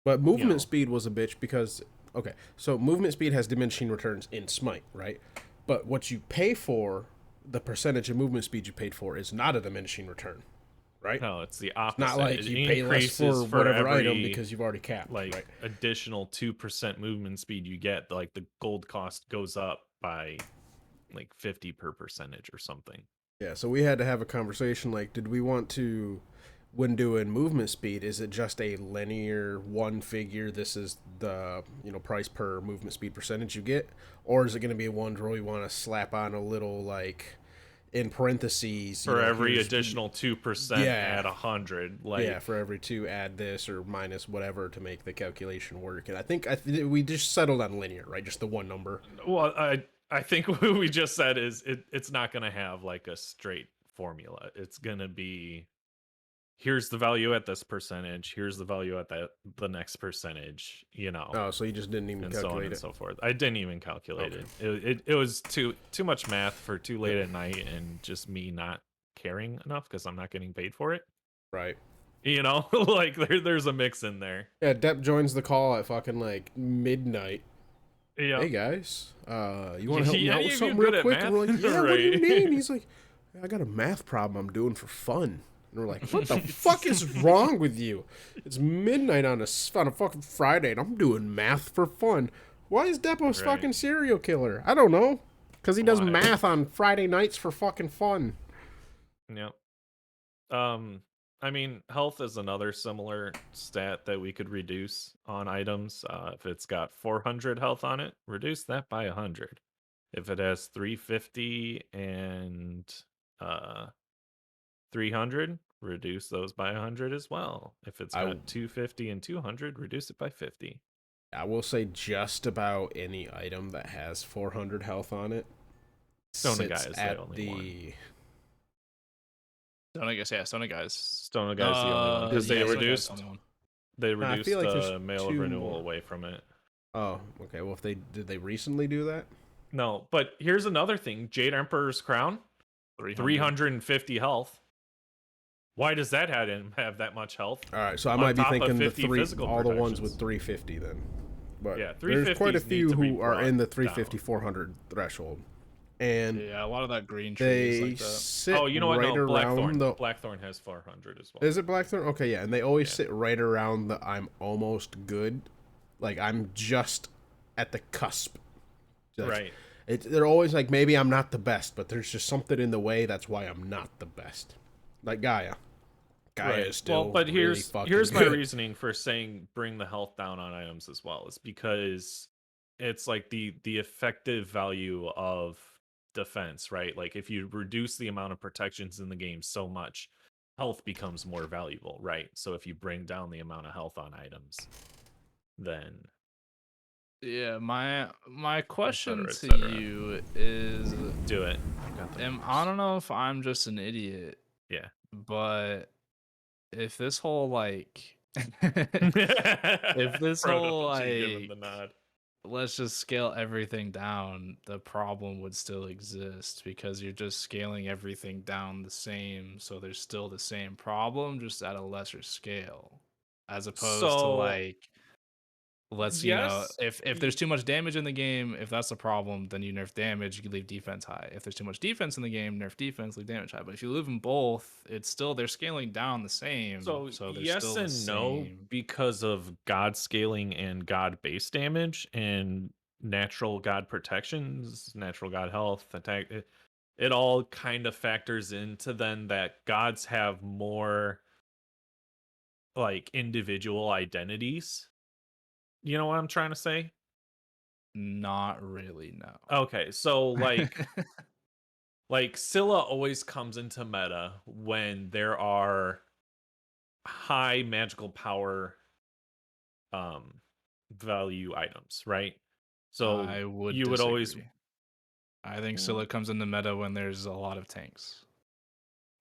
But movement speed was a bitch because so movement speed has diminishing returns in Smite, right? But what you pay for, the percentage of movement speed you paid for, is not a diminishing return. Right? No, it's the opposite. It's not like you pay less for whatever item because you've already capped. Like right? additional 2% movement speed you get, like the gold cost goes up by like 50 per percentage or something. Yeah, so we had to have a conversation like, did we want to, when doing movement speed, is it just a linear one figure, this is the price per movement speed percentage you get? Or is it going to be one where we want to slap on a little like in parentheses for every additional 2% add 100, like for every 2 add this or minus whatever to make the calculation work. And I think we just settled on linear, right? Just the one number. Well, I think what we just said is it's not going to have like a straight formula. It's going to be, here's the value at this percentage, here's the value at the next percentage, Oh, so you just didn't even calculate so on it. and so forth. I didn't even calculate it. It was too much math for too late at night, and just me not caring enough because I'm not getting paid for it. Right. Like there's a mix in there. Yeah, Depp joins the call at fucking like midnight. Yeah. Hey guys, you want to help me out with something real real quick? And we're like, yeah, right. What do you mean? He's like, I got a math problem I'm doing for fun. And we're like, what the fuck is wrong with you? It's midnight on a fucking Friday, and I'm doing math for fun. Why is Depp a fucking serial killer? I don't know. Because he does math on Friday nights for fucking fun. Yep. I mean, health is another similar stat that we could reduce on items. If it's got 400 health on it, reduce that by 100. If it has 350 and 300, reduce those by 100 as well. If it's got 250 and 200, reduce it by 50. I will say just about any item that has 400 health on it. Stone Guy is the only one. Stone Guy's the only one because they reduced like the mail of renewal away from it. Oh, okay. Well, did they recently do that? No, but here's another thing: Jade Emperor's Crown, 350 health. Why does that have that much health? All right, so I might be thinking all the ones with 350 then. But yeah, there's quite a few who are in the 350, 400 threshold. And yeah, a lot of that green tree is like that. Sit you know what? Right no, Blackthorn. Blackthorn has 400 as well. Is it Blackthorn? Okay, yeah, and they always sit right around the I'm almost good. Like, I'm just at the cusp. Right. They're always like, maybe I'm not the best, but there's just something in the way that's why I'm not the best. Like Gaia. Gaia is still but here's really my good. reasoning for saying bring the health down on items as well. Is because it's like the effective value of defense, right? Like if you reduce the amount of protections in the game so much, health becomes more valuable, right? So if you bring down the amount of health on items, then Yeah, my question et to cetera. you is, Do it. I don't know if I'm just an idiot, Yeah. but if this whole like if this whole Given the like nod. let's just scale everything down, the problem would still exist because you're just scaling everything down the same, so there's still the same problem, just at a lesser scale. As opposed to So like, let's yes, if there's too much damage in the game, if that's the problem, then you nerf damage, you leave defense high. If there's too much defense in the game, nerf defense, leave damage high. But if you leave them both, it's still, they're scaling down the same, so so they're yes still the and no, same. because of god scaling and god base damage and natural god protections, natural god health, attack. It all kind of factors into then that gods have more like individual identities. You know what I'm trying to say? Not really, no. Okay, so like Scylla always comes into meta when there are high magical power value items, right? So I would you would always disagree. I think Scylla comes in the meta when there's a lot of tanks,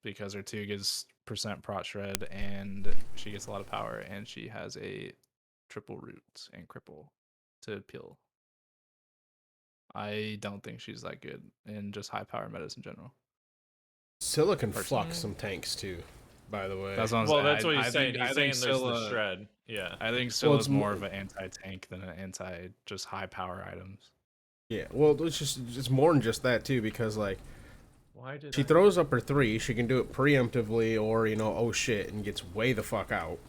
because her 2 gives percent prot shred, and she gets a lot of power, and she has a triple root and cripple to peel. I don't think she's that good in just high power metas in general. Scylla can fuck some tanks too, by the way. That's what I'm well, saying. that's what he's saying. I He's think saying there's the Scylla, shred. Yeah. I think Well, Scylla's more of an anti-tank than an anti just high power items. Yeah, well, it's more than just that too, because like Why did she throws up her 3, she can do it preemptively, or oh shit, and gets way the fuck out,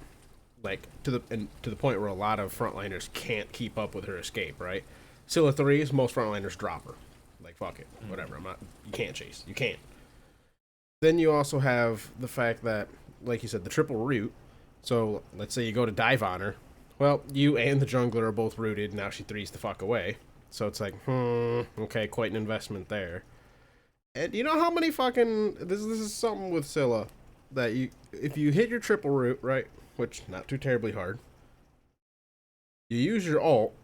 like to the point where a lot of frontliners can't keep up with her escape. Right, Scylla 3s, most frontliners drop her, like fuck it, whatever. I'm not. You can't chase. You can't. Then you also have the fact that, like you said, the triple root. So let's say you go to dive on her. Well, you and the jungler are both rooted. Now she 3s the fuck away. So it's like, okay, quite an investment there. And you know how many fucking this is something with Scylla that if you hit your triple root, right, which not too terribly hard, you use your ult,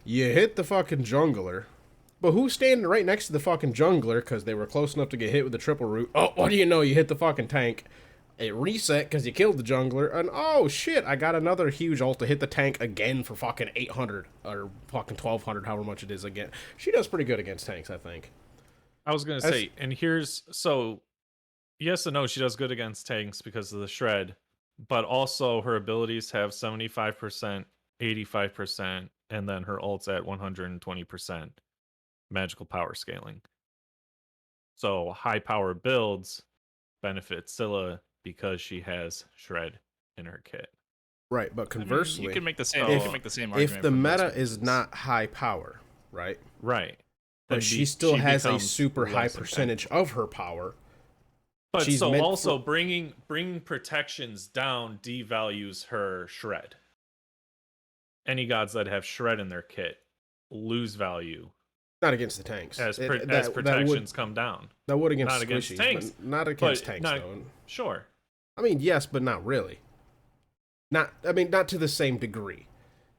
you hit the fucking jungler, but who's standing right next to the fucking jungler because they were close enough to get hit with the triple root? Oh, what do you know? You hit the fucking tank. It reset because you killed the jungler, and oh shit, I got another huge ult to hit the tank again for fucking 800 or fucking 1200, however much it is again. She does pretty good against tanks, I think. I was gonna say, and here's so yes and no, she does good against tanks because of the shred, but also her abilities have 75%, 85%, and then her ult's at 120% magical power scaling. So high power builds benefit Scylla because she has shred in her kit. Right, but conversely, you can make the same. Argument if the for most meta is pieces. not high power, right? Right. But she still has a becomes super high less percentage impactful. of her power. But She's so meant also for- bringing protections down devalues her shred. Any gods that have shred in their kit lose value not against the tanks. as protections come down. That would against Not against squishies, tanks, but not against but tanks though. Sure. I mean, yes, but not really. Not to the same degree.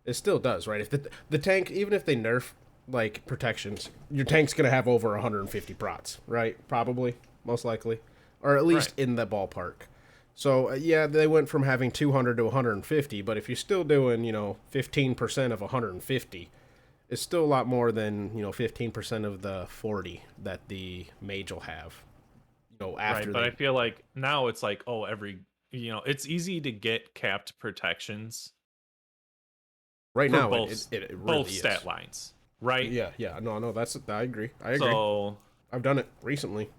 It still does, right? If the tank, even if they nerf like protections, your tank's gonna have over 150 prots, right? Probably, most likely, or at least in the ballpark. So yeah, they went from having 200 to 150, but if you're still doing 15% of 150, it's still a lot more than 15% of the 40 that the mage will have. After right, but I feel like now it's like it's easy to get capped protections. Right now, both, it really both is. Stat lines, right? Yeah, no, I agree. So I've done it recently.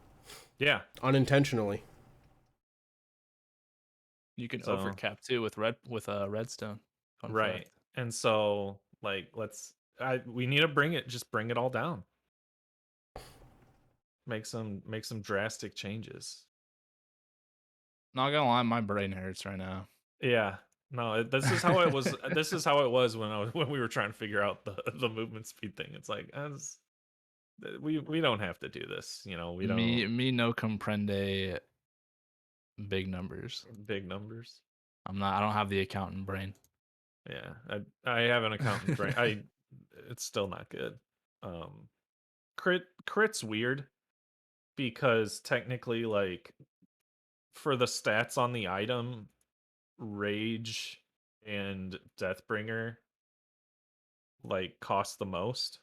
Yeah, unintentionally. You can overcap too with redstone. Fun right, fact. and so like we need to bring it all down. Make some drastic changes. Not gonna lie, my brain hurts right now. Yeah. No, this is how it was. This is how it was when we were trying to figure out the movement speed thing. It's like we don't have to do this. We don't Me no comprende big numbers. big numbers. I don't have the accountant brain. Yeah, I have an accountant brain. It's still not good. Crit's weird because technically, like, for the stats on the item, Rage and Deathbringer like cost the most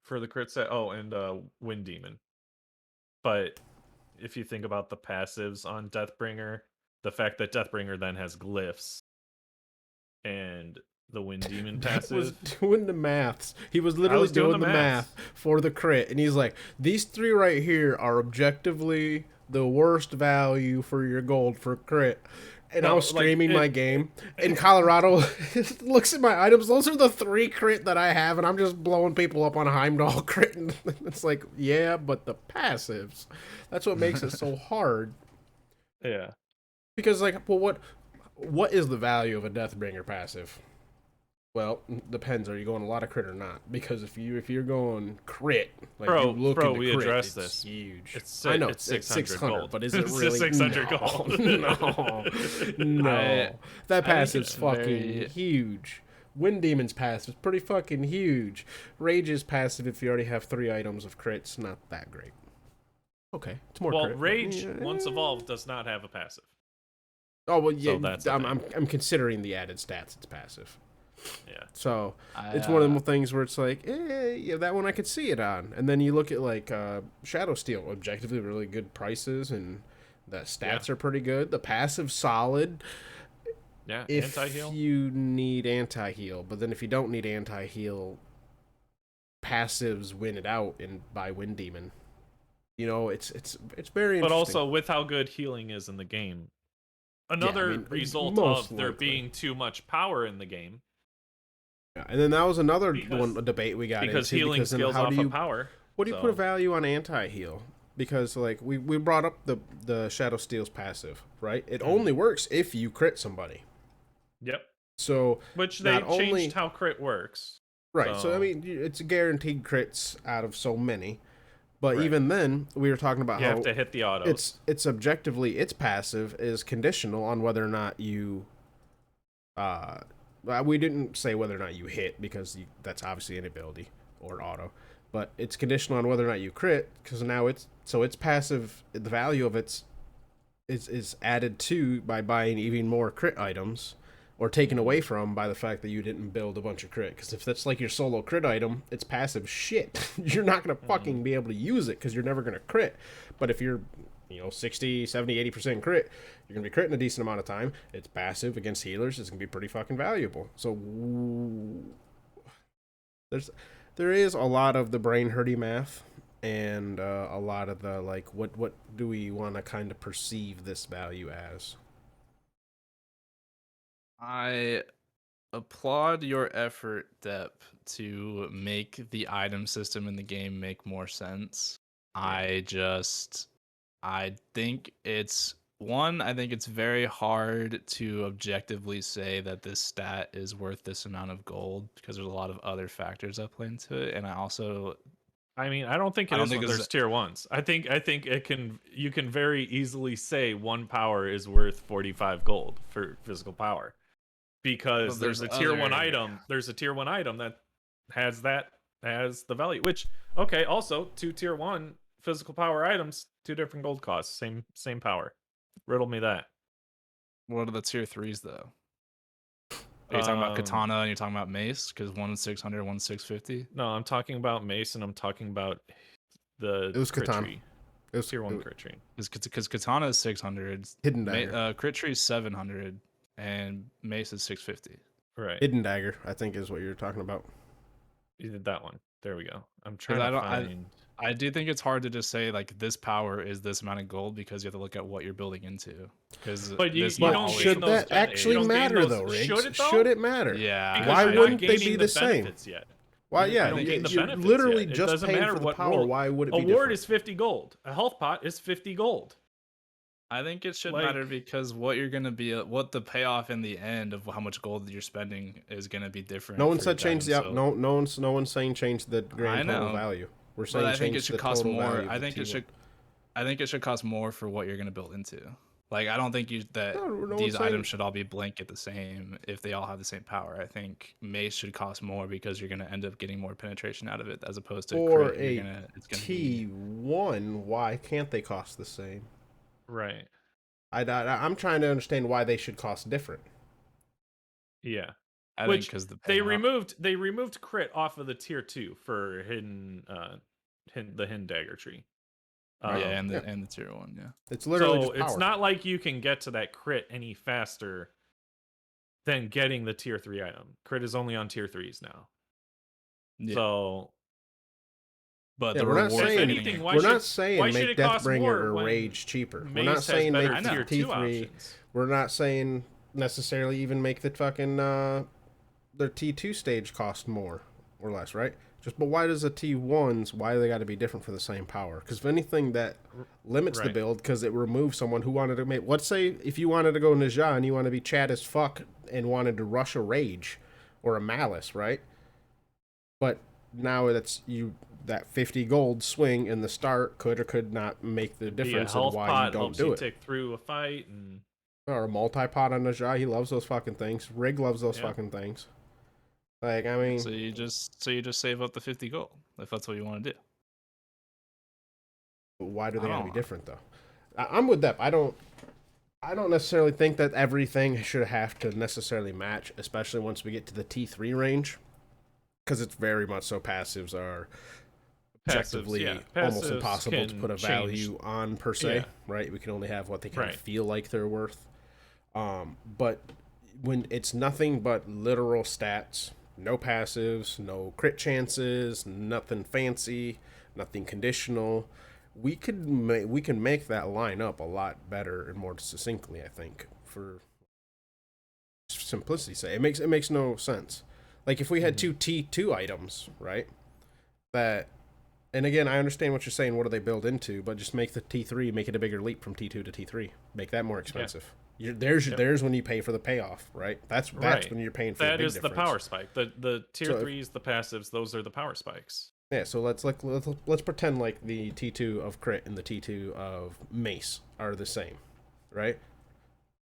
for the crit set. Oh, and Wind Demon. But if you think about the passives on Deathbringer, the fact that Deathbringer then has glyphs and the Wind Demon passive was doing the maths. He was literally doing the math for the crit, and he's like, these three right here are objectively the worst value for your gold for crit. And I was streaming my game, and Colorado looks at my items. Those are the 3 crit that I have, and I'm just blowing people up on Heimdall crit. And it's like, yeah, but the passives. That's what makes it so hard. Yeah. Because, like, well, what is the value of a Deathbringer passive? Well, depends. Are you going a lot of crit or not? Because if you're going crit, like bro, you look at the we crit, addressed it's this. Huge. I know it's 600 gold, but is it it's really 600 gold? No, that passive's fucking huge. Wind Demon's passive is pretty fucking huge. Rage's passive, if you already have 3 items of crits, not that great. Okay, it's more. Well, crit, Rage once evolved does not have a passive. Oh well, yeah. So that's I'm considering the added stats. It's passive. Yeah. So it's one of the things where it's like, yeah, that one I could see it on. And then you look at like Shadow Steel, objectively really good prices, and the stats are pretty good. The passive solid. Yeah. If anti-heal. you need anti-heal, but then if you don't need anti-heal, passives win it out by Wind Demon. It's very interesting. But also with how good healing is in the game, another result of there being too much power in the game. Yeah, and then that was another debate we got because into. Healing scales off of power. What do you put a value on anti-heal? Because like we brought up the Shadow Steel's passive, right? It only works if you crit somebody. Yep. So which they changed how crit works. Right. So I mean, it's guaranteed crits out of so many. But even then, we were talking about how you have to hit the autos. It's objectively, its passive is conditional on whether or not you we didn't say whether or not you hit, because that's obviously an ability or auto, but it's conditional on whether or not you crit, because now its passive, the value of its is added to by buying even more crit items, or taken away from by the fact that you didn't build a bunch of crit. Because if that's like your solo crit item, it's passive shit. You're not gonna fucking be able to use it because you're never gonna crit. But if you're 60, 70, 80% crit, you're going to be critting a decent amount of time. It's passive against healers. It's going to be pretty fucking valuable. So there is a lot of the brain hurty math, and a lot of the like, what do we want to kind of perceive this value as? I applaud your effort, Depp, to make the item system in the game make more sense. I think it's very hard to objectively say that this stat is worth this amount of gold, because there's a lot of other factors that play into it. And I don't think it is when there's tier 1s. I think you can very easily say 1 power is worth 45 gold for physical power, because there's a tier 1 item. There's a tier 1 item that has the value, which also 2 tier 1 physical power items, 2 different gold costs, same power. Riddle me that. What are the tier 3s though? Are you talking about Katana and you're talking about Mace? Because one's 600, one's 650. No, I'm talking about Mace, and I'm talking about it was crit Katana. Tree. It was tier 1 crit tree. Because Katana is 600. Hidden Dagger. Crit tree is 700, and Mace is 650. Right. Hidden Dagger, I think, is what you're talking about. You did that one. There we go. I'm trying to find. I do think it's hard to just say like this power is this amount of gold, because you have to look at what you're building into. But should that actually matter though, Riggs? Should it matter? Yeah. Why wouldn't they be the same? Yet. Why? Yeah, you literally just paid for the power. Why would it be different? A ward is 50 gold. A health pot is 50 gold. I think it should matter because what you're gonna be, what the payoff in the end of how much gold that you're spending is gonna be different. No one said change the no one's saying change the grand total value. We're saying I think it should cost more. I think it should cost more for what you're gonna build into. Like, I don't think these items should all be blanket the same if they all have the same power. I think Mace should cost more because you're gonna end up getting more penetration out of it as opposed to or crit, it's gonna T1. Why can't they cost the same? Right. I'm trying to understand why they should cost different. Yeah. I think because they removed crit off of the tier 2 for the hidden dagger tree. And the tier 1, yeah. It's literally just power. It's not like you can get to that crit any faster than getting the tier 3 item. Crit is only on tier 3s now. Yeah. So but we're not saying make Deathbringer or Rage cheaper. We're not saying make tier T3. We're not saying necessarily even make the fucking their T2 stage cost more or less, right? But why does the T1s? Why do they got to be different for the same power? Because if anything, that limits the build because it removes someone who wanted to make. Let's say if you wanted to go Ninja and you want to be Chad as fuck and wanted to rush a Rage or a Malice, right? But now that 50 gold swing in the start could or could not make the difference in why you don't do it. Tick through a fight or a multi-pot on Ninja. He loves those fucking things. Rig loves those fucking things. Like, I mean, so you just save up the 50 gold if that's what you want to do. Why do they gotta be different though? I'm with Depp. I don't necessarily think that everything should have to necessarily match, especially once we get to the T3 range, because it's very much so. Passives are objectively almost impossible to put a value on per se, right? We can only have what they kind of feel like they're worth. But when it's nothing but literal stats. No passives, no crit chances, nothing fancy, nothing conditional. We can make that line up a lot better and more succinctly, I think, for simplicity's sake. It makes no sense. Like if we had two T2 items, right? That, and again, I understand what you're saying. What do they build into? But just make the T3, make it a bigger leap from T2 to T3. Make that more expensive. Yeah. There's when you pay for the payoff, right? That's when you're paying for the big difference. That is the power spike. The tier 3s, the passives, those are the power spikes. Yeah, so let's pretend like the T2 of crit and the T2 of mace are the same, right?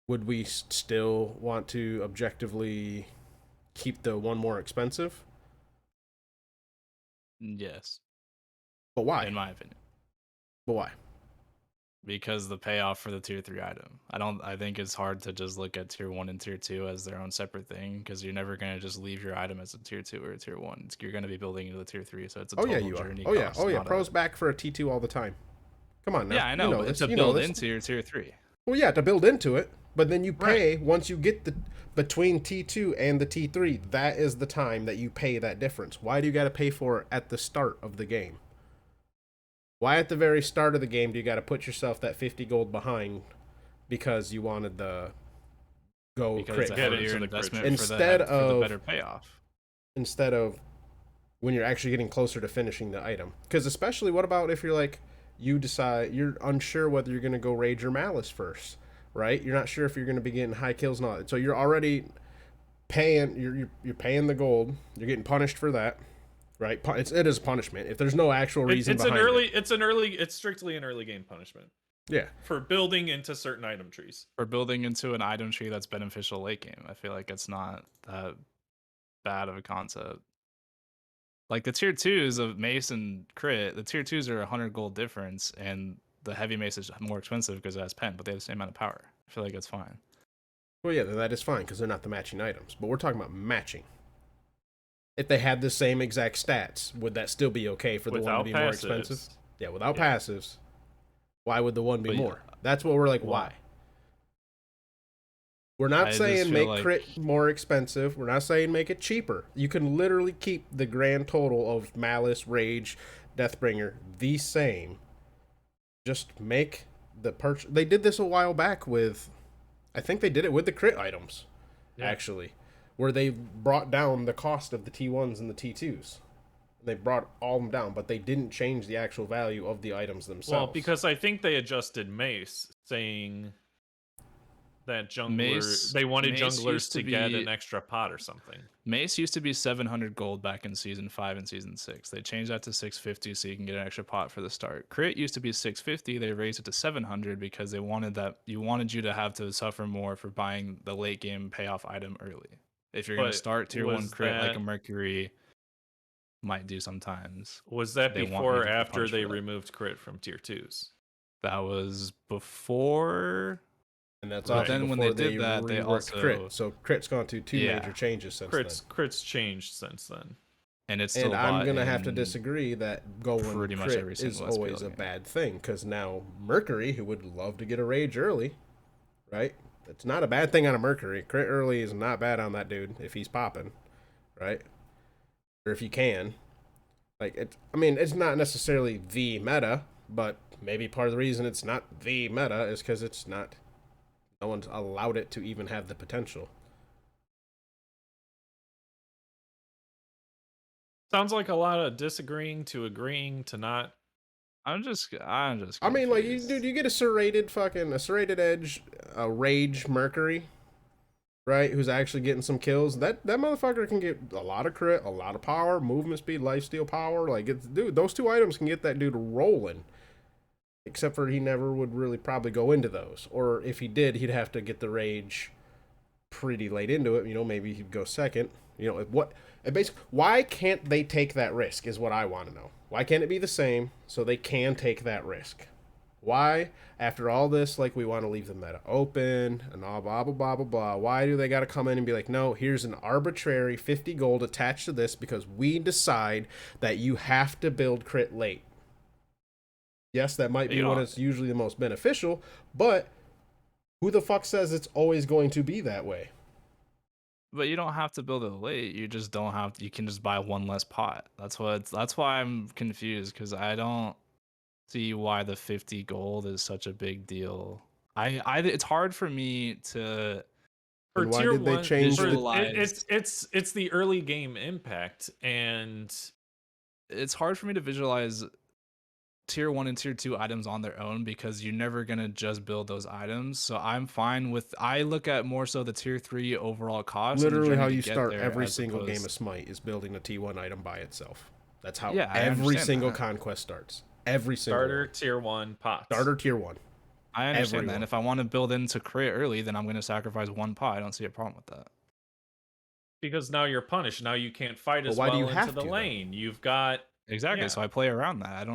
Would we still want to objectively keep the one more expensive? Yes. But why? In my opinion. But why? Because the payoff for the tier 3 item. I think it's hard to just look at tier 1 and tier 2 as their own separate thing, because you're never going to just leave your item as a tier 2 or a tier 1. You're going to be building into the tier 3, so it's a total journey. Oh yeah, pros back for a T2 all the time. Come on now. Yeah, I know, but it's to build into your tier 3. Well, yeah, to build into it, but then you pay once you get between T2 and the T3, that is the time that you pay that difference. Why do you got to pay for it at the start of the game? Why at the very start of the game do you got to put yourself that 50 gold behind because you wanted the crit investment instead of the better payoff? Instead of when you're actually getting closer to finishing the item. Because especially, what about if you're like, you decide you're unsure whether you're going to go Rage or Malice first, right? You're not sure if you're going to be getting high kills and all that. So you're already paying, you're paying the gold. You're getting punished for that. Right, it is punishment if there's no actual reason behind it. It's strictly an early game punishment. Yeah, for building into certain item trees. For building into an item tree that's beneficial late game. I feel like it's not that bad of a concept. Like the tier 2s of mace and crit, the tier 2s are 100 gold difference, and the heavy mace is more expensive because it has pen, but they have the same amount of power. I feel like it's fine. Well, yeah, that is fine because they're not the matching items, but we're talking about matching. If they had the same exact stats, would that still be okay for the one to be more expensive? Yeah, without passives, why would the one be more? That's what we're like, why? We're not saying make crit more expensive. We're not saying make it cheaper. You can literally keep the grand total of Malice, Rage, Deathbringer the same. Just make the purchase. They did this a while back with, I think they did it with the crit items, actually. Where they brought down the cost of the T1s and the T2s. They brought all of them down, but they didn't change the actual value of the items themselves. Well, because I think they adjusted Mace, saying that they wanted junglers to get an extra pot or something. Mace used to be 700 gold back in season 5 and season 6. They changed that to 650 so you can get an extra pot for the start. Crit used to be 650. They raised it to 700 because they wanted you to have to suffer more for buying the late game payoff item early. If you're going to start tier 1 crit like a Mercury might do sometimes. Was that before or after they removed crit from tier 2s? That was before. And that's also then when they did that, they also crit. So crit's gone through two major changes since then. Crit's changed since then. And it's still I'm gonna have to disagree that going pretty much every is always a bad thing, because now Mercury, who would love to get a rage early, right? It's not a bad thing on a Mercury. Crit early is not bad on that dude if he's popping, right? Or if you can. Like it's not necessarily the meta, but maybe part of the reason it's not the meta is because it's not. No one's allowed it to even have the potential. Sounds like a lot of disagreeing to agreeing to not. I'm just confused. I mean, like, dude, you get a serrated edge, a rage Mercury, right? Who's actually getting some kills. That motherfucker can get a lot of crit, a lot of power, movement speed, lifesteal power. Like, dude, those two items can get that dude rolling. Except for he never would really probably go into those. Or if he did, he'd have to get the rage pretty late into it. You know, maybe he'd go second. You know, why can't they take that risk is what I want to know. Why can't it be the same so they can take that risk? Why, after all this, like, we want to leave the meta open and all blah, blah, blah, blah, blah. Why do they got to come in and be like, no, here's an arbitrary 50 gold attached to this because we decide that you have to build crit late? Yes, that might be when it's usually the most beneficial, but who the fuck says it's always going to be that way? But you don't have to build it late. You just don't have to, you can just buy one less pot. That's why I'm confused, because I don't see why the 50 gold is such a big deal. It's hard for me to for tier 1 they change it's the early game impact, and it's hard for me to visualize tier 1 and tier 2 items on their own, because you're never gonna just build those items. So I'm fine with, I look at more so the tier 3 overall cost. Literally how you start every single game of Smite is building a T1 item by itself. That's how every single conquest starts. Every single starter tier 1 pot. Starter tier 1. I understand that. And if I want to build into crit early, then I'm going to sacrifice one pot. I don't see a problem with that. Because now you're punished. Now you can't fight as well into the lane. You've got exactly. So I play around that.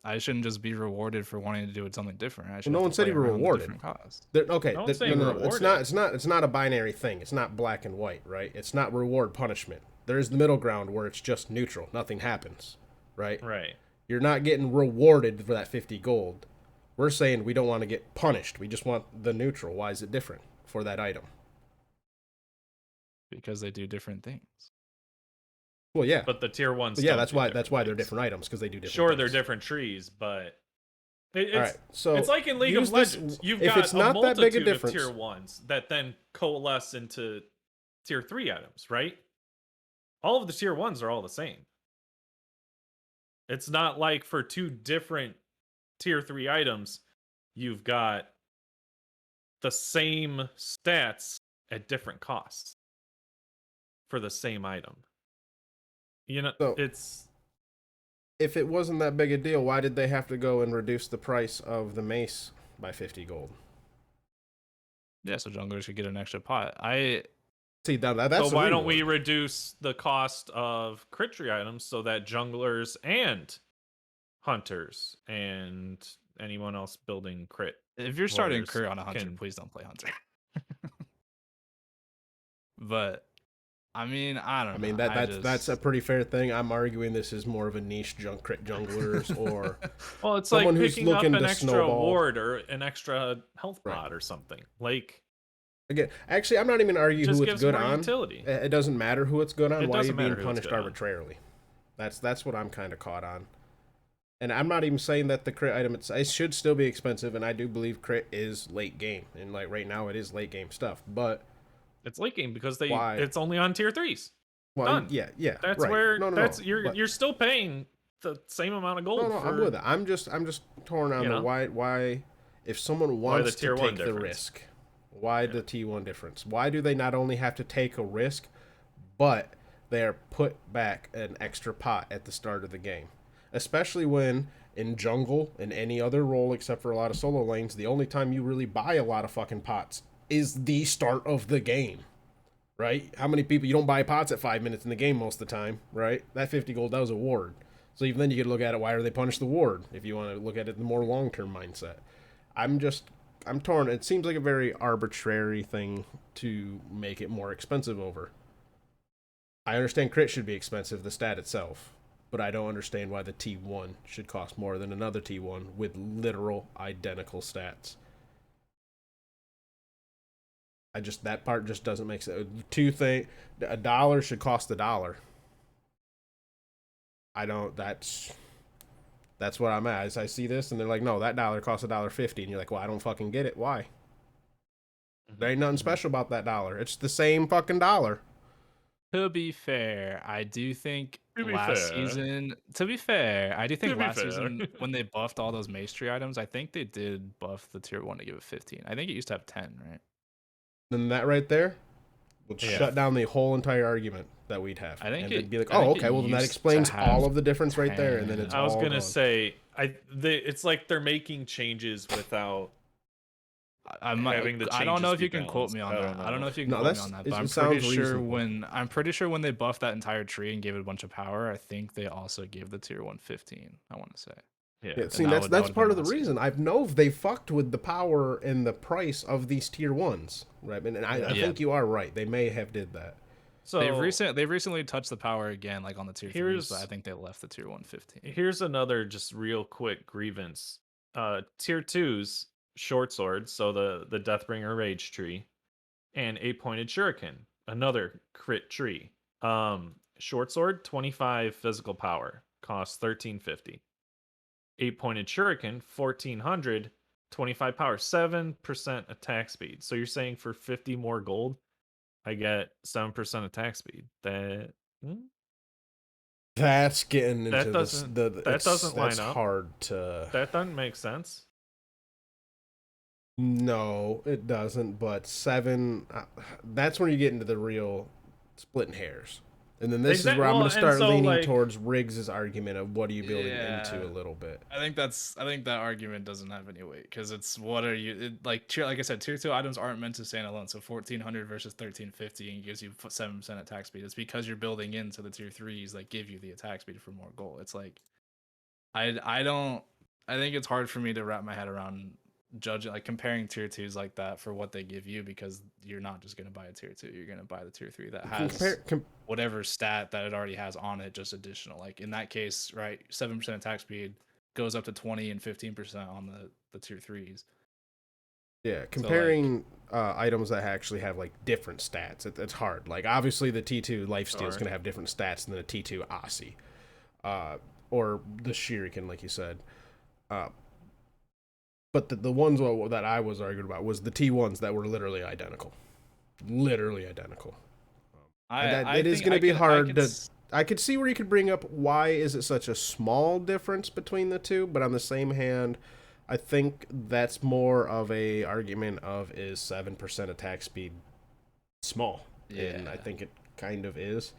I shouldn't just be rewarded for wanting to do it something different. I should no one said you were rewarded. Okay, no, it's not a binary thing. It's not black and white, right? It's not reward punishment. There's the middle ground where it's just neutral. Nothing happens, right? Right. You're not getting rewarded for that 50 gold. We're saying we don't want to get punished. We just want the neutral. Why is it different for that item? Because they do different things. Well, yeah. But the tier 1s. Yeah, that's why they're different items, because they do different things. They're different trees, but all right, so it's like in League of Legends. You've got a multitude of tier 1s that then coalesce into tier 3 items, right? All of the tier 1s are all the same. It's not like for two different tier 3 items, you've got the same stats at different costs for the same item. You know, so, it's... If it wasn't that big a deal, why did they have to go and reduce the price of the mace by 50 gold? Yeah, so junglers could get an extra pot. See, that's so why don't we reduce the cost of crit tree items so that junglers and hunters and anyone else building crit, if you're starting crit on a hunter, please don't play hunter. But I mean, I don't know. That's a pretty fair thing. I'm arguing this is more of a niche crit junglers or well, it's someone like picking up an extra ward or an extra health pot or something. Like, again, actually, I'm not even arguing who it's good on. Utility. It doesn't matter who it's good on. Why are you being punished arbitrarily? That's what I'm kind of caught on. And I'm not even saying that the crit item it should still be expensive, and I do believe crit is late game, and like right now it is late game stuff. But it's late game because it's only on tier 3s. Well, Done. yeah. That's right. where no, that's no, you're still paying the same amount of gold. No, for, I'm with it. I'm just torn on the why if someone why the wants tier to 1 take the difference? risk, why the T1 difference? Why do they not only have to take a risk, but they're put back an extra pot at the start of the game? Especially when in jungle and any other role except for a lot of solo lanes, the only time you really buy a lot of fucking pots is the start of the game. Right? How many people, you don't buy pots at 5 minutes in the game most of the time, right? That 50 gold, that was a ward. So even then you could look at it, why are they punish the ward? If you want to look at it in the more long-term mindset. I'm torn. It seems like a very arbitrary thing to make it more expensive over. I understand crit should be expensive, the stat itself, but I don't understand why the T1 should cost more than another T1 with literal identical stats. That part just doesn't make sense. $1 should cost $1. I don't. That's what I'm at. As I see this, and they're like, no, that dollar costs $1.50, and you're like, well, I don't fucking get it. Why? There ain't nothing special about that dollar. It's the same fucking dollar. To be fair, I do think season. To be fair, I do think season when they buffed all those mastery items, I think they did buff the tier 1 to give it 15. I think it used to have 10, right? Then that right there would shut down the whole entire argument that we'd have. I think and it'd be like, oh, okay, well then that explains all of the difference right there, and then it's. I was all gonna gone. say, it's like they're making changes without. Having the I don't know if you can balanced. quote me on that. I don't know if you can quote me on that, but I'm pretty sure when they buffed that entire tree and gave it a bunch of power, I think they also gave the tier 1 15. I want to say. Yeah, see, that's part of the reason. I know they fucked with the power and the price of these tier 1s, right? And I think you are right. They may have did that. So they've recently touched the power again, like on the tier 3s, but I think they left the tier 1 15. Here's another just real quick grievance. Tier 2s, short sword, so the Deathbringer Rage tree, and 8-pointed Shuriken, another crit tree. Short sword, 25 physical power, costs 1350. 8-pointed Shuriken, 1400, 25 power, 7% attack speed. So you're saying for 50 more gold, I get 7% attack speed. That's getting into that doesn't line up. Hard to. That doesn't make sense. No, it doesn't. But 7, that's when you get into the real splitting hairs. And then this is where I'm going to start leaning towards Riggs' argument of what are you building into a little bit. I think that argument doesn't have any weight because it's what are you like I said, tier 2 items aren't meant to stand alone. So 1400 versus 1350 and gives you 7% attack speed. It's because you're building into the tier 3s that give you the attack speed for more gold. It's like I think it's hard for me to wrap my head around judging, like comparing tier 2s like that for what they give you, because you're not just going to buy a tier 2, you're going to buy the tier 3 that has whatever stat that it already has on it, just additional. Like in that case, right, 7% attack speed goes up to 20 and 15% on the tier 3s. Yeah, comparing items that actually have like different stats, it's hard. Like obviously the T2 lifesteal is going to have different stats than a T2 Aussie, or the Shuriken, like you said. But the ones that I was arguing about was the T1s that were literally identical. Literally identical. It is going to be hard to... I could see where you could bring up why is it such a small difference between the two, but on the same hand, I think that's more of a argument of is 7% attack speed small. Yeah. And I think it kind of is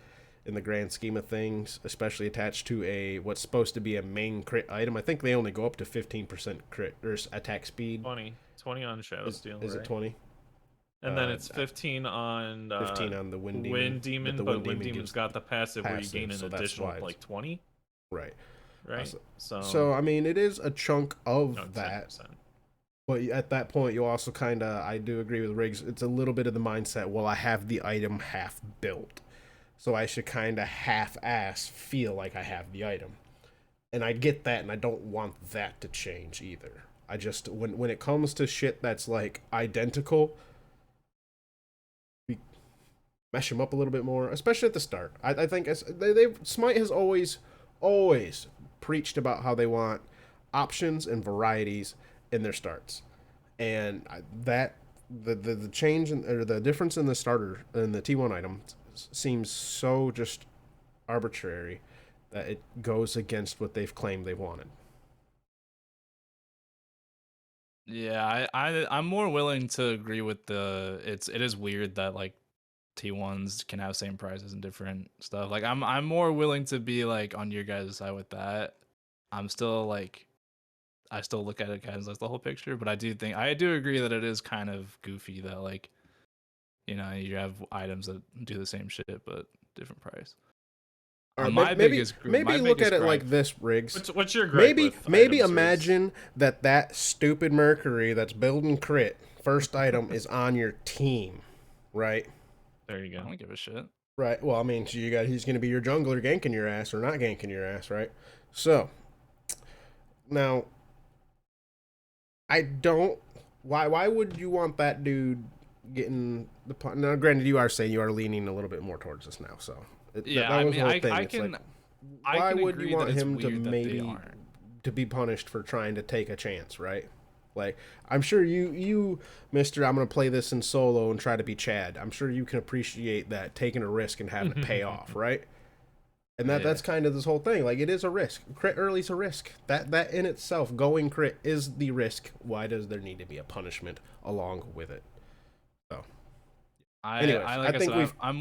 in the grand scheme of things, especially attached to what's supposed to be a main crit item. I think they only go up to 15% crit or attack speed. 20 on Shadow Steel. Is it 20? And then it's 15 on 15 on the Wind Demon. But Wind Demon's got the passive where you gain an additional like 20. Right. So I mean, it is a chunk of 10%. that. But at that point, you also kind of, I do agree with Riggs, it's a little bit of the mindset, well, I have the item half built, so I should kind of half-ass feel like I have the item. And I get that, and I don't want that to change either. I just, when it comes to shit that's like identical, we mesh them up a little bit more, especially at the start. I think Smite has always preached about how they want options and varieties in their starts, and that the change or the difference in the starter in the T1 items seems so just arbitrary that it goes against what they've claimed they wanted. Yeah, I'm more willing to agree with it is weird that like T1s can have same prices and different stuff. Like I'm more willing to be like on your guys' side with that. I'm still like I still look at it as like the whole picture, but I do agree that it is kind of goofy that like you have items that do the same shit but different price. Maybe look at it like this, Riggs. What's your gripe maybe items, imagine Riggs? that stupid Mercury that's building crit first item is on your team, right? There you go. I don't give a shit. Right. Well, I mean, so he's going to be your jungler ganking your ass or not ganking your ass, right? So now, I don't. Why would you want that dude getting the? Now, granted, you are saying you are leaning a little bit more towards this now, so. I mean, I can. Why would you want him to be punished for trying to take a chance, right? Like, I'm sure you, Mister, I'm gonna play this in solo and try to be Chad. I'm sure you can appreciate that taking a risk and having it pay off, right? And that's kind of this whole thing. Like, it is a risk. Crit early's a risk. That in itself, going crit is the risk. Why does there need to be a punishment along with it? So, I think I'm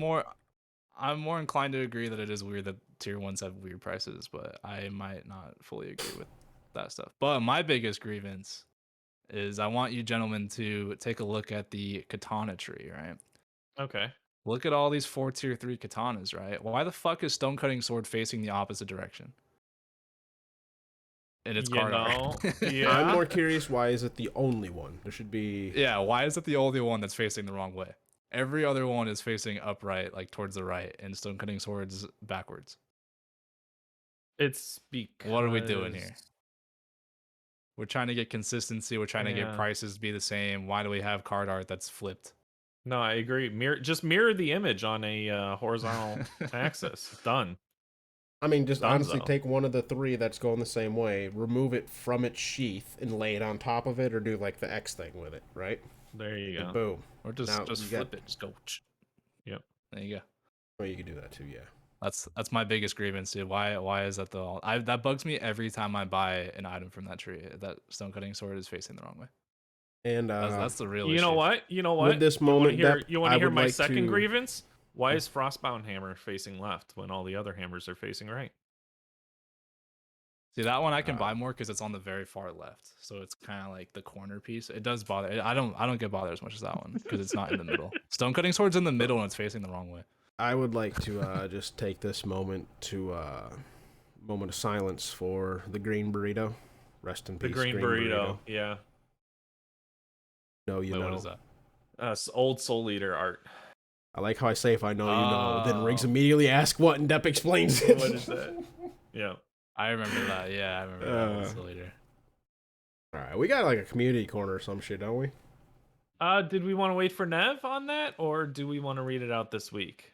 more inclined to agree that it is weird that tier 1s have weird prices, but I might not fully agree with that stuff. But my biggest grievance is I want you gentlemen to take a look at the katana tree, right? Okay. Look at all these 4 tier 3 katanas, right? Why the fuck is Stone Cutting Sword facing the opposite direction? And it's card art. Yeah. I'm more curious, why is it the only one? There should be... Yeah, why is it the only one that's facing the wrong way? Every other one is facing upright, like towards the right, and Stone Cutting Sword's backwards. It's because... What are we doing here? We're trying to get consistency. We're trying to get prices to be the same. Why do we have card art that's flipped? No, I agree. Mirror the image on a horizontal axis. Done. I mean, just honestly take one of the 3 that's going the same way, remove it from its sheath, and lay it on top of it, or do like the X thing with it, right? There you go. And boom. Or just flip it. Just go. Yep. There you go. Or you can do that too, yeah. That's my biggest grievance, dude. Why is that that bugs me every time I buy an item from that tree. That Stone Cutting Sword is facing the wrong way. And that's the real issue. You know what? With this moment, you want to hear my second grievance? Why is Frostbound Hammer facing left when all the other hammers are facing right? See, that one I can buy more because it's on the very far left, so it's kind of like the corner piece. It does bother. I don't get bothered as much as that one because it's not in the middle. Stone Cutting Sword's in the middle and it's facing the wrong way. I would like to just take this moment to moment of silence for the green burrito. Rest in peace. The green burrito. Yeah. No, What is that? Old Soul Eater art. I like how I say if I know you know. Then Riggs immediately asks what, and Depp explains it. What is that? Yeah. I remember that. Yeah, I remember that later. All right, we got like a community corner or some shit, don't we? Did we want to wait for Nev on that, or do we want to read it out this week?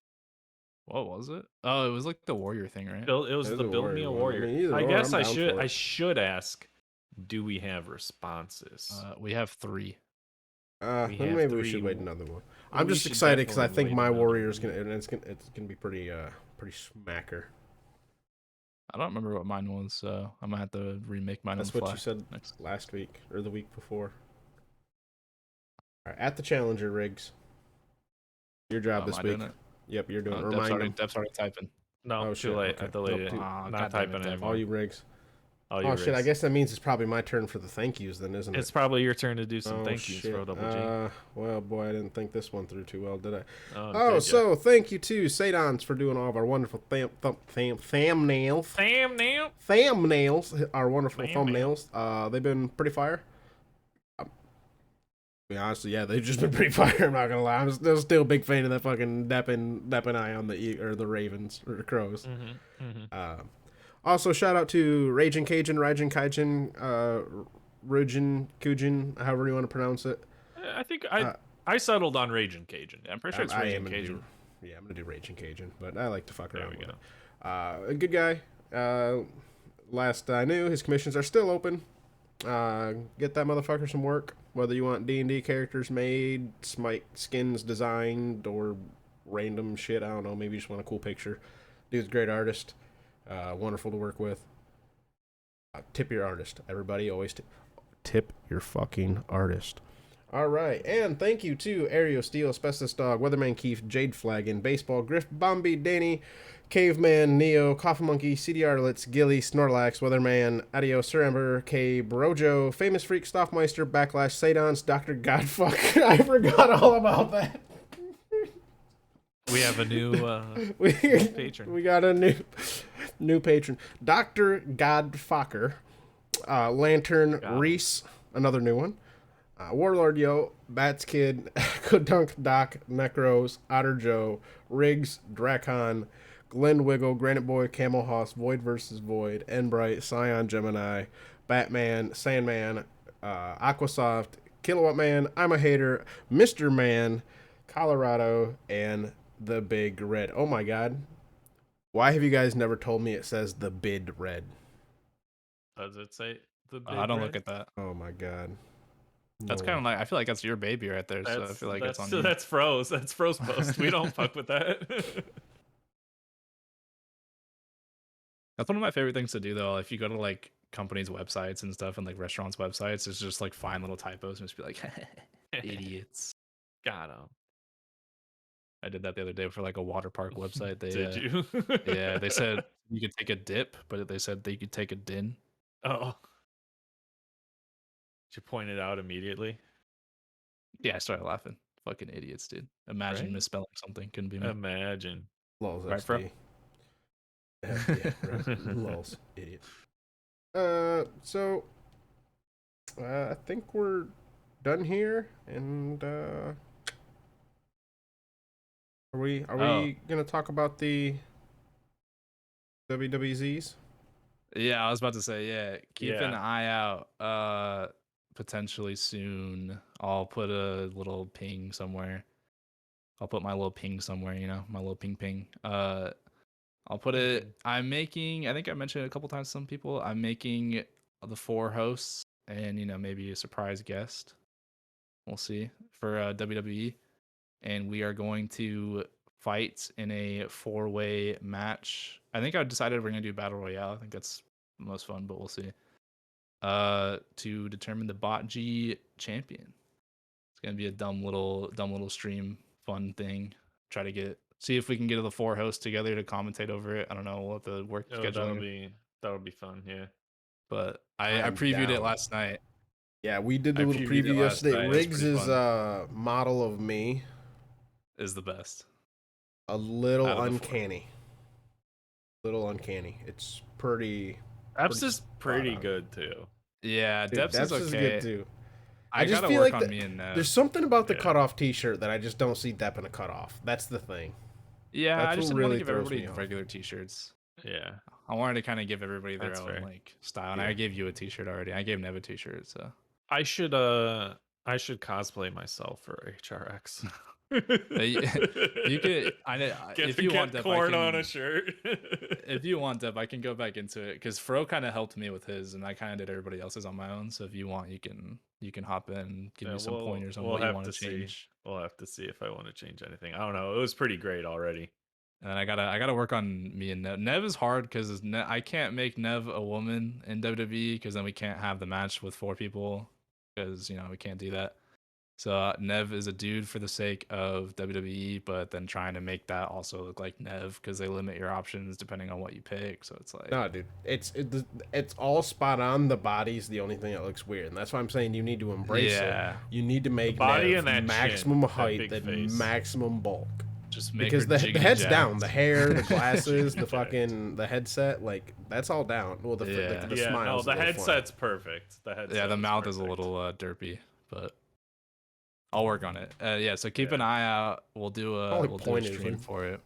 What was it? Oh, it was like the warrior thing, right? It was the build me a warrior. I guess I should ask. Do we have responses? We have 3. Maybe we should wait another one. I'm just excited because I think my warrior is it's gonna be pretty smacker. I don't remember what mine was, so I might have to remake mine. That's what you said last week or the week before. All right, at the Challenger, Riggs. Your job this week. Yep, you're doing it. Depp's already typing. No, too late. Okay. I deleted it. Not typing it anymore. All you, Riggs. Oh shit! I guess that means it's probably my turn for the thank yous, then, isn't it? It's probably your turn to do some thank yous for Double G. Well, boy, I didn't think this one through too well, did I? So thank you to Sadons for doing all of our wonderful thumbnails. Our wonderful thumbnails. They've been pretty fire. To be honest, yeah, they've just been pretty fire. I'm not gonna lie. I'm still a big fan of that fucking Depp and I on the Ravens or the Crows. Also, shout out to Raging Cajun, Raging Kaijin, Rujin Kujin, however you want to pronounce it. I think I settled on Raging Cajun. I'm pretty sure it's Raging Cajun. I'm gonna do Raging Cajun, but I like to fuck around with it. A good guy. Last I knew, his commissions are still open. Get that motherfucker some work. Whether you want D&D characters made, Smite skins designed, or random shit. I don't know. Maybe you just want a cool picture. Dude's a great artist. Wonderful to work with. Tip your artist. Everybody always tip your fucking artist. All right, and thank you to Aereo Steel, Asbestos Dog, Weatherman Keith, Jade Flagon, Baseball, Griff, Bombi, Danny, Caveman, Neo, Coffee Monkey, CD Artlets, Gilly, Snorlax, Weatherman, Adios, Sir Ember, K, Brojo, Famous Freak, Stoffmeister, Backlash, Sadons, Dr. Godfuck. I forgot all about that. We have a new patron. We got a new patron. Dr. Godfucker, Lantern, Reese, another new one. Warlord Yo, Bats Kid, Kudunk Doc, Necros, Otter Joe, Riggs, Drakon, Glenn Wiggle, Granite Boy, Camel Hoss, Void vs. Void, Enbright, Scion Gemini, Batman, Sandman, Aquasoft, Kilowatt Man, I'm a Hater, Mr. Man, Colorado, and the Big Red. Oh my god. Why have you guys never told me it says the Bid Red? Does it say the Big I don't Red? look at that. Oh my god. That's kind of like, I feel like that's your baby right there. So I feel like it's on you. That's Froze. That's Froze post. We don't fuck with that. That's one of my favorite things to do though. If you go to like companies' websites and stuff and like restaurants' websites, it's just like find little typos and just be like, idiots. Got him. I did that the other day for like a water park website. They Did you? yeah, they said you could take a dip, but they said they could take a din. Oh. Did you point it out immediately? Yeah, I started laughing. Fucking idiots, dude. Imagine misspelling something. Couldn't be me. Imagine. Lols, right, bro? Yeah, right. Lols, idiot. So I think we're done here, and are we gonna talk about the WWZs? Yeah, I was about to say, yeah. Keep an eye out. Potentially soon. I'll put a little ping somewhere. I'll put my little ping somewhere, you know, my little ping. I'll put it. I'm making. I think I mentioned it a couple times to some people. I'm making the 4 hosts and maybe a surprise guest. We'll see for WWE, and we are going to fight in a 4-way match. I think I decided we're gonna do battle royale. I think that's the most fun, but we'll see. To determine the Bot G champion. It's gonna be a dumb little stream fun thing. Try to see if we can get the 4 hosts together to commentate over it. I don't know. We'll have to work scheduling. That'll be fun, yeah. But I previewed it last night. Yeah, we did the little preview yesterday. Riggs' model of me is the best. A little uncanny. It's pretty. Depths is pretty good too. Yeah, Dude, Depths is good too. I just feel like me and there's something about the cutoff T-shirt that I just don't see Depp in a cutoff. That's the thing. Yeah, I just didn't want to give everybody regular T-shirts. Yeah, I wanted to kind of give everybody their own like style, and I gave you a T-shirt already. I gave Nev a T-shirt, so I should cosplay myself for HRX. You could. If you want, Deb, corn on a shirt. If you want, Deb, I can go back into it because Fro kind of helped me with his, and I kind of did everybody else's on my own. So if you want, you can hop in and give me some pointers on what you want to change. We'll have to see if I want to change anything. I don't know. It was pretty great already. And then I gotta work on me and Nev. Nev is hard because I can't make Nev a woman in WWE because then we can't have the match with 4 people because we can't do that. So Nev is a dude for the sake of WWE, but then trying to make that also look like Nev because they limit your options depending on what you pick. So it's like, no, dude, it's all spot on. The body's the only thing that looks weird, and that's why I'm saying you need to embrace it. You need to make body Nev and that maximum height and maximum bulk. Just make because the head's down, the hair, the glasses, the fucking the headset, like that's all down. Well, the smile. No, the headset's perfect. The mouth is a little derpy, but I'll work on it. So keep an eye out. We'll do a stream for it.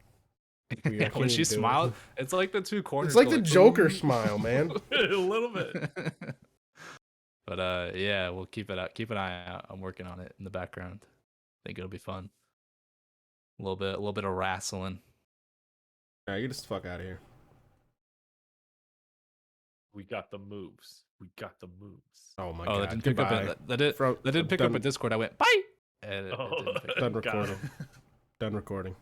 When she smiles, it's like the 2 corners. It's like the Joker smile, man. A little bit. But we'll keep it out. Keep an eye out. I'm working on it in the background. I think it'll be fun. A little bit of wrestling. All right, get us the fuck out of here. We got the moves. Oh my god! That didn't pick up. That didn't pick up a Discord. I went bye. Done recording. Done recording.